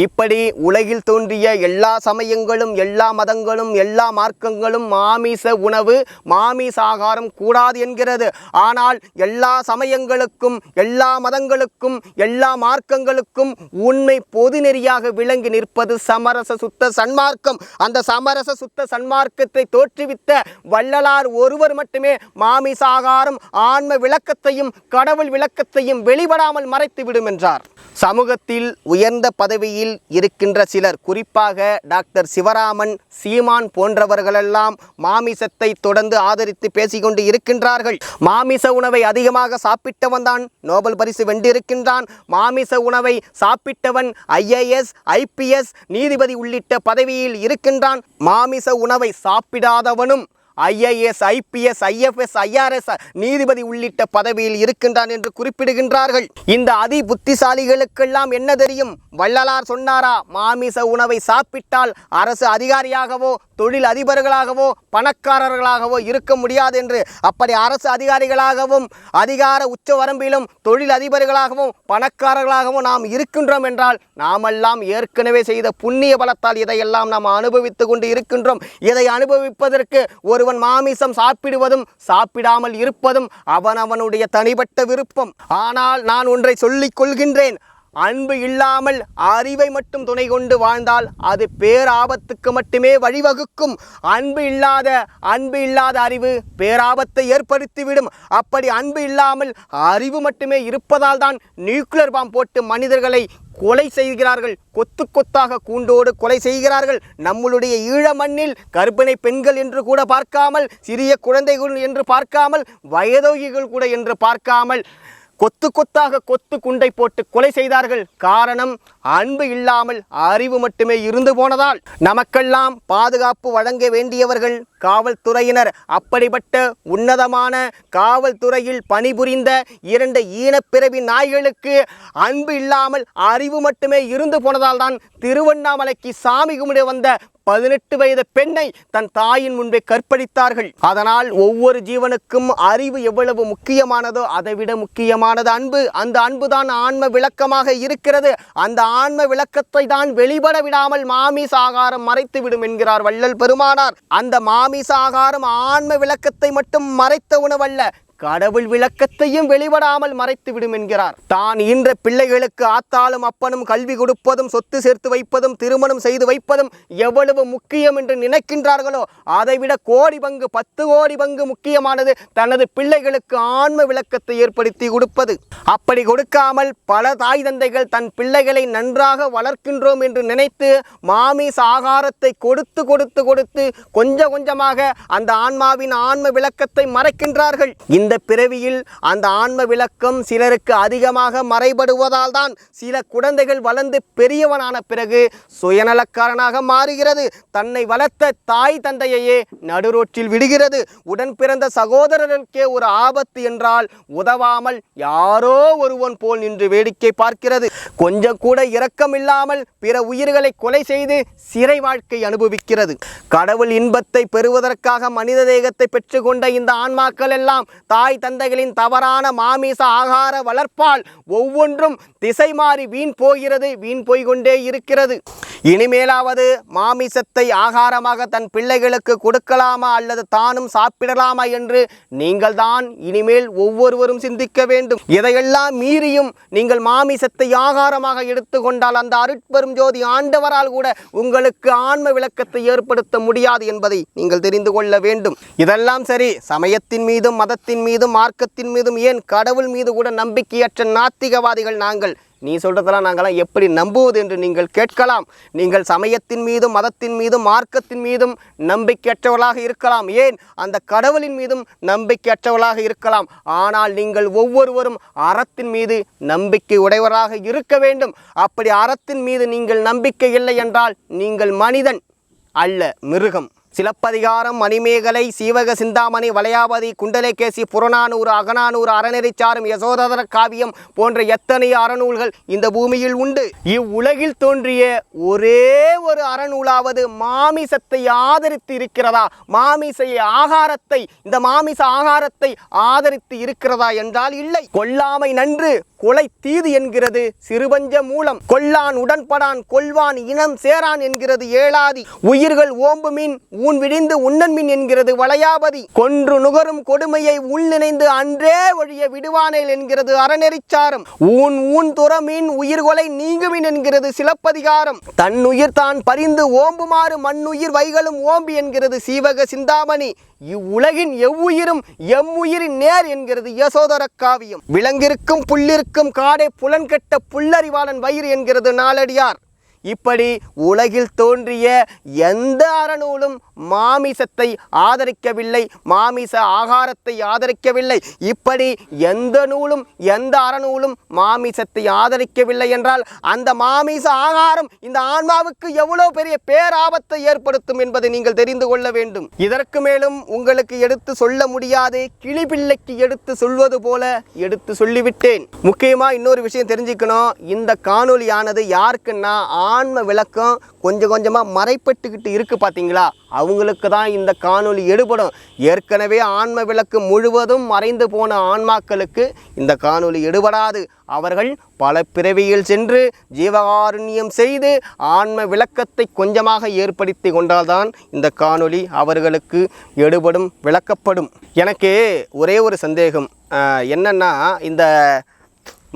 இப்படி உலகில் தோன்றிய எல்லா சமயங்களும் எல்லா மதங்களும் எல்லா மார்க்கங்களும் மாமிச உணவு மாமிச ஆகாரம் கூடாது என்கிறது. ஆனால் எல்லா சமயங்களுக்கும் எல்லா மதங்களுக்கும் எல்லா மார்க்கங்களுக்கும் உண்மை பொது நெறியாக விளங்கி நிற்பது சமரச சுத்த சன்மார்க்கம். அந்த சமரச சுத்த சன்மார்க்கத்தை தோற்றுவித்த வள்ளலார் ஒருவர் மட்டுமே மாமிச ஆகாரம் ஆன்ம விளக்கத்தையும் கடவுள் விளக்கத்தையும் வெளிப்படாமல் மறைத்து விடும் என்றார். சமூகத்தில் உயர்ந்த பதவியில் இருக்கின்ற சிலர், குறிப்பாக டாக்டர் சிவராமன், சீமான் போன்றவர்களெல்லாம் மாமிசத்தை தொடர்ந்து ஆதரித்து பேசிக்கொண்டு இருக்கின்றார்கள். மாமிச உணவை அதிகமாக சாப்பிட்டவன் தான் நோபல் பரிசு வென்றிருக்கின்றான். மாமிச உணவை சாப்பிட்டவன் IAS IPS நீதிபதி உள்ளிட்ட பதவியில் இருக்கின்றான். மாமிச உணவை சாப்பிடாதவனும் IAS IPS IFS IRS நீதிபதி உள்ளிட்ட பதவியில் இருக்கின்றான் என்று குறிப்பிடுகின்றார்கள். இந்த அதி புத்திசாலிகளுக்கெல்லாம் என்ன தெரியும்? வள்ளலார் சொன்னாரா, மாமிச உணவை சாப்பிட்டால் அரசு அதிகாரியாகவோ தொழில் அதிபர்களாகவோ பணக்காரர்களாகவோ இருக்க முடியாது என்று. அப்படி அரசு அதிகாரிகளாகவும் அதிகார உச்ச வரம்பிலும் தொழில் அதிபர்களாகவும் பணக்காரர்களாகவும் நாம் இருக்கின்றோம் என்றால் நாமெல்லாம் ஏற்கனவே செய்த புண்ணிய பலத்தால் இதையெல்லாம் நாம் அனுபவித்து கொண்டு இருக்கின்றோம். இதை அனுபவிப்பதற்கு ஒருவன் மாமிசம் சாப்பிடுவதும் சாப்பிடாமல் இருப்பதும் அவனுடைய தனிப்பட்ட விருப்பம். ஆனால் நான் ஒன்றை சொல்லிக் கொள்கின்றேன், அன்பு இல்லாமல் அறிவை மட்டும் துணை கொண்டு வாழ்ந்தால் அது பேராபத்துக்கு மட்டுமே வழிவகுக்கும். அன்பு இல்லாத அறிவு பேராபத்தை ஏற்படுத்திவிடும். அப்படி அன்பு இல்லாமல் அறிவு மட்டுமே இருப்பதால் தான் நியூக்ளியர் பாம் போட்டு மனிதர்களை கொலை செய்கிறார்கள். கொத்து கொத்தாக கூண்டோடு கொலை செய்கிறார்கள். நம்மளுடைய ஈழ மண்ணில் கர்ப்பிணி பெண்கள் என்று கூட பார்க்காமல், சிறிய குழந்தைகள் என்று பார்க்காமல், வயதோகிகள் கூட என்று பார்க்காமல் கொத்து கொத்தாக கொத்து குண்டை போட்டு கொலை செய்தார்கள். காரணம், அன்பு இல்லாமல் அறிவு மட்டுமே இருந்து போனதால். நமக்கெல்லாம் பாதுகாப்பு வழங்க வேண்டியவர்கள் காவல்துறையினர். அப்படிப்பட்ட உன்னதமான காவல்துறையில் பணிபுரிந்த 2 ஈனப்பிறவி நாய்களுக்கு அன்பு இல்லாமல் அறிவு மட்டுமே இருந்து போனதால் தான் திருவண்ணாமலைக்கு சாமி கும்பிட வந்த 18 வயது பெண்ணை தன் தாயின் முன்பே கற்பழித்தார்கள். அதனால் ஒவ்வொரு ஜீவனுக்கும் அறிவு எவ்வளவு முக்கியமானதோ அதைவிட முக்கியமானது அன்பு. அந்த அன்புதான் ஆன்ம விளக்கமாக இருக்கிறது. அந்த ஆன்ம விளக்கத்தை தான் வெளிப்பட விடாமல் மாமிச ஆகாரம் மறைத்து விடும் என்கிறார் வள்ளல் பெருமானார். அந்த மாமிச ஆகாரம் ஆன்ம விளக்கத்தை மட்டும் மறைத்த உணவல்ல, கடவுள் விளக்கத்தையும் வெளிப்படாமல் மறைத்து விடும் என்கிறார். தான் ஈன்ற பிள்ளைகளுக்கு ஆத்தாலும் அப்பனும் கல்வி கொடுப்பதும், சொத்து சேர்த்து வைப்பதும், திருமணம் செய்து வைப்பதும் எவ்வளவு முக்கியம் என்று நினைக்கின்றார்களோ அதைவிட கோடி பங்கு, 10 கோடி பங்கு முக்கியமானது தனது பிள்ளைகளுக்கு ஆன்ம விளக்கத்தை ஏற்படுத்தி கொடுப்பது. அப்படி கொடுக்காமல் பல தாய் தந்தைகள் தன் பிள்ளைகளை நன்றாக வளர்க்கின்றோம் என்று நினைத்து மாமிச ஆகாரத்தை கொடுத்து கொடுத்து கொடுத்து கொஞ்சம் கொஞ்சமாக அந்த ஆன்மாவின் ஆன்ம விளக்கத்தை மறைக்கின்றார்கள். இந்த பிறவியில் அந்த ஆன்ம விளக்கம் சிலருக்கு அதிகமாக மறைபடுவதால் தான் சில குழந்தைகள் வளர்ந்து பெரியவனான பிறகு சுயநலக்காரனாக மாறுகிறது. தன்னை வளர்த்த தாய் தந்தையையே நடுரோட்டில் விடுகிறது. உடன் பிறந்த சகோதரர்களுக்கே ஒரு ஆபத்து என்றால் உதவாமல் யாரோ ஒருவன் போல் நின்று வேடிக்கை பார்க்கிறது. கொஞ்சம் கூட இரக்கமில்லாமல் பிற உயிர்களை கொலை செய்து சிறை வாழ்க்கை அனுபவிக்கிறது. கடவுள் இன்பத்தை பெறுவதற்காக மனித தேகத்தை பெற்றுக்கொண்ட இந்த ஆன்மாக்கள் எல்லாம் தாய் தந்தைகளின் தவறான மாமிச ஆகார வளர்ப்பால் ஒவ்வொன்றும் திசை மாறி வீண் போகிறது, வீண் போய்கொண்டே இருக்கிறது. இனிமேலாவது மாமிசத்தை ஆகாரமாக தன் பிள்ளைகளுக்கு கொடுக்கலாமா அல்லது தானும் சாப்பிடலாமா என்று நீங்கள் தான் இனிமேல் ஒவ்வொருவரும் சிந்திக்க வேண்டும். இதையெல்லாம் மீறியும் நீங்கள் மாமிசத்தை ஆகாரமாக எடுத்துக்கொண்டால் அந்த அருட்பெரும் ஜோதி ஆண்டவரால் கூட உங்களுக்கு ஆன்ம விளக்கத்தை ஏற்படுத்த முடியாது என்பதை நீங்கள் தெரிந்து கொள்ள வேண்டும். இதெல்லாம் சரி, சமயத்தின் மீதும் மதத்தின் மீதும் மார்க்கத்தின் மீதும் ஏன் கடவுள் மீது கூட நம்பிக்கையற்ற நாத்திகவாதிகள் நாங்கள். நீ சொல்கிறதெல்லாம் நாங்களாம் எப்படி நம்புவது என்று நீங்கள் கேட்கலாம். நீங்கள் சமயத்தின் மீதும் மதத்தின் மீதும் மார்க்கத்தின் மீதும் நம்பிக்கையற்றவர்களாக இருக்கலாம், ஏன் அந்த கடவுளின் மீதும் நம்பிக்கையற்றவர்களாக இருக்கலாம். ஆனால் நீங்கள் ஒவ்வொருவரும் அறத்தின் மீது நம்பிக்கை உடையவராக இருக்க வேண்டும். அப்படி அறத்தின் மீது நீங்கள் நம்பிக்கை இல்லை என்றால் நீங்கள் மனிதன் அல்ல, மிருகம். சிலப்பதிகாரம், மணிமேகலை, சீவக சிந்தாமணி, வளையாபதி, குண்டலகேசி, புறநானூறு, அகநானூறு, அறநெறிச்சாரம், யசோதர காவியம் போன்ற எத்தனை அறநூல்கள் இந்த பூமியில் உண்டு. இவ்வுலகில் தோன்றிய ஒரே ஒரு அறநூலாவது மாமிசத்தை ஆதரித்து இருக்கிறதா? இந்த மாமிச ஆகாரத்தை ஆதரித்து இருக்கிறதா என்றால் இல்லை. கொல்லாமை நன்று, கொலை தீது என்கிறது சிறுபஞ்ச மூலம். கொல்லான் உடன்படான், கொல்வான் இனம் சேரான் என்கிறது ஏழாதி. உயிர்கள் ஓம்புமின் ஊன் விடிந்து உண்ணன்மின் என்கிறது வளையாபதி. கொன்று நுகரும் கொடுமையை உள் நினைந்து அன்றே ஒழிய விடுவானேல் என்கிறது அறநெறிச்சாரம். ஊன் துறமின் உயிர்கொலை நீங்குமின் என்கிறது சிலப்பதிகாரம். தன்னுயிர் தான் பறிந்து ஓம்புமாறு மண்ணுயிர் வைகளும் ஓம்பி என்கிறது சீவக சிந்தாமணி. இவ்வுலகின் எவ்வுயிரும் எம்முயிரின் நேர் என்கிறது யசோதர காவியம். விலங்கிற்கும் புள்ளிற்கும் காடே புலன்கெட்ட புல்லறிவாளன் வயிறு என்கிறது நாலடியார். இப்படி உலகில் தோன்றிய எந்த அறநூலும் மாமிசத்தை ஆதரிக்கவில்லை, மாமிச ஆகாரத்தை ஆதரிக்கவில்லை. இப்படி எந்த நூலும் எந்த அறநூலும் மாமிசத்தை ஆதரிக்கவில்லை என்றால் அந்த மாமிச ஆகாரம் இந்த ஆன்மாவுக்கு எவ்வளவு பெரிய பேராபத்தை ஏற்படுத்தும் என்பதை நீங்கள் தெரிந்து கொள்ள வேண்டும். இதற்கு மேலும் உங்களுக்கு எடுத்து சொல்ல முடியாது, கிளிபிள்ளைக்கு எடுத்து சொல்வது போல எடுத்து சொல்லிவிட்டேன். முக்கியமா இன்னொரு விஷயம் தெரிஞ்சுக்கணும். இந்த காணொலியானது யாருக்குன்னா ஆன்ம விளக்கம் கொஞ்சம் கொஞ்சமாக மறைப்பட்டுக்கிட்டு இருக்குது பார்த்தீங்களா, அவங்களுக்கு தான் இந்த காணொலி எடுபடும். ஏற்கனவே ஆன்ம விளக்கு முழுவதும் மறைந்து போன ஆன்மாக்களுக்கு இந்த காணொலி எடுபடாது. அவர்கள் பல பிறவியில் சென்று ஜீவகாருண்யம் செய்து ஆன்ம விளக்கத்தை கொஞ்சமாக ஏற்படுத்தி கொண்டால்தான் இந்த காணொலி அவர்களுக்கு எடுபடும், விளக்கப்படும். எனக்கு ஒரே ஒரு சந்தேகம் என்னன்னா, இந்த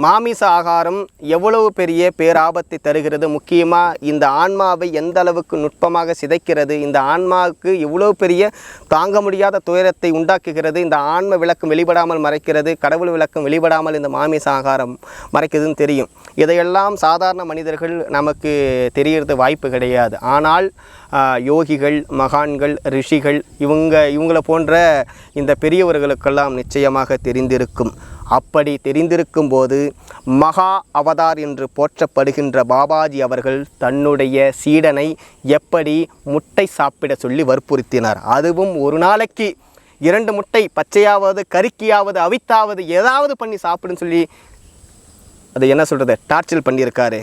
மாமிச ஆகாரம் எவ்வளவு பெரிய பேராபத்தை தருகிறது, முக்கியமாக இந்த ஆன்மாவை எந்த அளவுக்கு நுட்பமாக சிதைக்கிறது, இந்த ஆன்மாவுக்கு எவ்வளோ பெரிய தாங்க முடியாத துயரத்தை உண்டாக்குகிறது, இந்த ஆன்ம விளக்கம் வெளிப்படாமல் மறைக்கிறது, கடவுள் விளக்கம் வெளிப்படாமல் இந்த மாமிச ஆகாரம் மறைக்குதுன்னு தெரியும். இதையெல்லாம் சாதாரண மனிதர்கள் நமக்கு தெரியறது வாய்ப்பு கிடையாது. ஆனால் யோகிகள், மகான்கள், ரிஷிகள் இவங்களை போன்ற இந்த பெரியவர்களுக்கெல்லாம் நிச்சயமாக தெரிந்திருக்கும். அப்படி தெரிந்திருக்கும் போது மகா அவதார் என்று போற்றப்படுகின்ற பாபாஜி அவர்கள் தன்னுடைய சீடனை எப்படி முட்டை சாப்பிட சொல்லி வற்புறுத்தினார். அதுவும் ஒரு நாளைக்கு 2 முட்டை பச்சையாவது கருக்கியாவது அவித்தாவது ஏதாவது பண்ணி சாப்பிடுன்னு சொல்லி அது என்ன சொல்கிறது டார்ச்சர் பண்ணியிருக்காரு.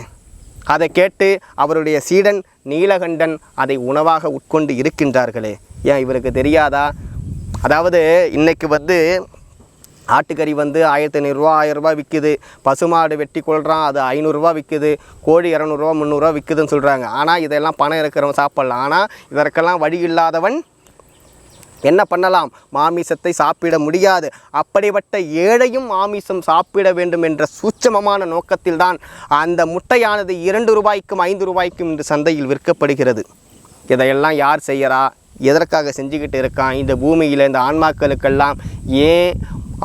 அதை கேட்டு அவருடைய சீடன் நீலகண்டன் அதை உணவாக உட்கொண்டு இருக்கின்றார்களே, ஏன் இவருக்கு தெரியாதா? அதாவது இன்றைக்கி ஆட்டுக்கறி 1500 ரூபா 1000 ரூபா விற்குது, பசுமாடு வெட்டி கொள்கிறான் அது 500 ரூபா விற்குது, கோழி 200 ரூபா 300 ரூபா விற்குதுன்னு சொல்கிறாங்க. ஆனால் இதெல்லாம் பணம் இருக்கிறவன் சாப்பிட்லாம். ஆனால் இதற்கெல்லாம் வழி இல்லாதவன் என்ன பண்ணலாம்? மாமிசத்தை சாப்பிட முடியாது. அப்படிப்பட்ட ஏழையும் மாமிசம் சாப்பிட வேண்டும் என்ற சூட்சமமான நோக்கத்தில்தான் அந்த முட்டையானது 2 ரூபாய்க்கும் 5 ரூபாய்க்கும் இன்று சந்தையில் விற்கப்படுகிறது. இதையெல்லாம் யார் செய்யறா? எதற்காக செஞ்சுக்கிட்டு இருக்கான்? இந்த பூமியில் இந்த ஆன்மாக்களுக்கெல்லாம் ஏன்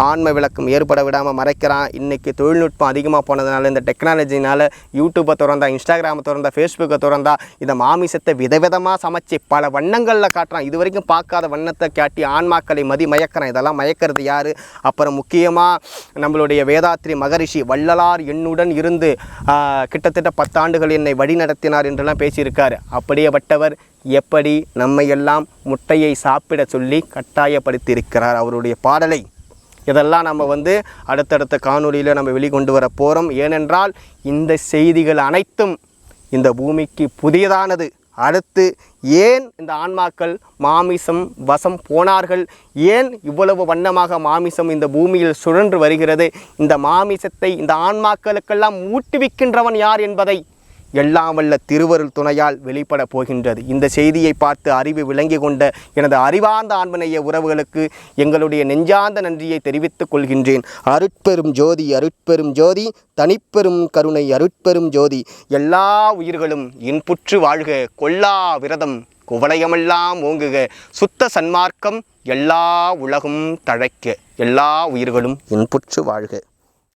ஆன்ம விளக்கம் ஏற்பட விடாமல் மறைக்கிறான்? இன்றைக்கி தொழில்நுட்பம் அதிகமாக போனதுனால, இந்த டெக்னாலஜினால் யூடியூப்பை திறந்தா, இன்ஸ்டாகிராமை திறந்தா, ஃபேஸ்புக்கை திறந்தா இந்த மாமிசத்தை விதவிதமாக சமைச்சு பல வண்ணங்களில் காட்டுறான். இது வரைக்கும் பார்க்காத வண்ணத்தை காட்டி ஆன்மாக்களை மயக்கிறான். இதெல்லாம் மயக்கிறது யார்? அப்புறம் முக்கியமாக நம்மளுடைய வேதாத்ரி மகரிஷி வள்ளலார் என்னுடன் இருந்து கிட்டத்தட்ட 10 ஆண்டுகள் என்னை வழி நடத்தினார் என்றெல்லாம் பேசியிருக்காரு. அப்படியேப்பட்டவர் எப்படி நம்மையெல்லாம் முட்டையை சாப்பிட சொல்லி கட்டாயப்படுத்தி இருக்கிறார் அவருடைய பாடலை. இதெல்லாம் நம்ம அடுத்தடுத்த காணொலியில் நம்ம வெளிக்கொண்டு வர போகிறோம். ஏனென்றால் இந்த செய்திகள் அனைத்தும் இந்த பூமிக்கு புதியதானது. அடுத்து ஏன் இந்த ஆன்மாக்கள் மாமிசம் வசம் போனார்கள்? ஏன் இவ்வளவு வண்ணமாக மாமிசம் இந்த பூமியில் சுழன்று வருகிறது? இந்த மாமிசத்தை இந்த ஆன்மாக்களுக்கெல்லாம் ஊட்டுவிக்கின்றவன் யார் என்பதை எல்லாம் வல்ல திருவருள் துணையால் வெளிப்பட போகின்றது. இந்த செய்தியை பார்த்து அறிவு விளங்கி கொண்ட எனது அறிவார்ந்த ஆன்மநேய உறவுகளுக்கு எங்களுடைய நெஞ்சார்ந்த நன்றியை தெரிவித்துக் கொள்கின்றேன். அருட்பெரும் ஜோதி, அருட்பெரும் ஜோதி, தனிப்பெரும் கருணை, அருட்பெரும் ஜோதி. எல்லா உயிர்களும் இன்புற்று வாழ்க, கொல்லா விரதம் குவளையமெல்லாம் ஓங்குக, சுத்த சன்மார்க்கம் எல்லா உலகும் தழைக்க, எல்லா உயிர்களும் இன்புற்று வாழ்க.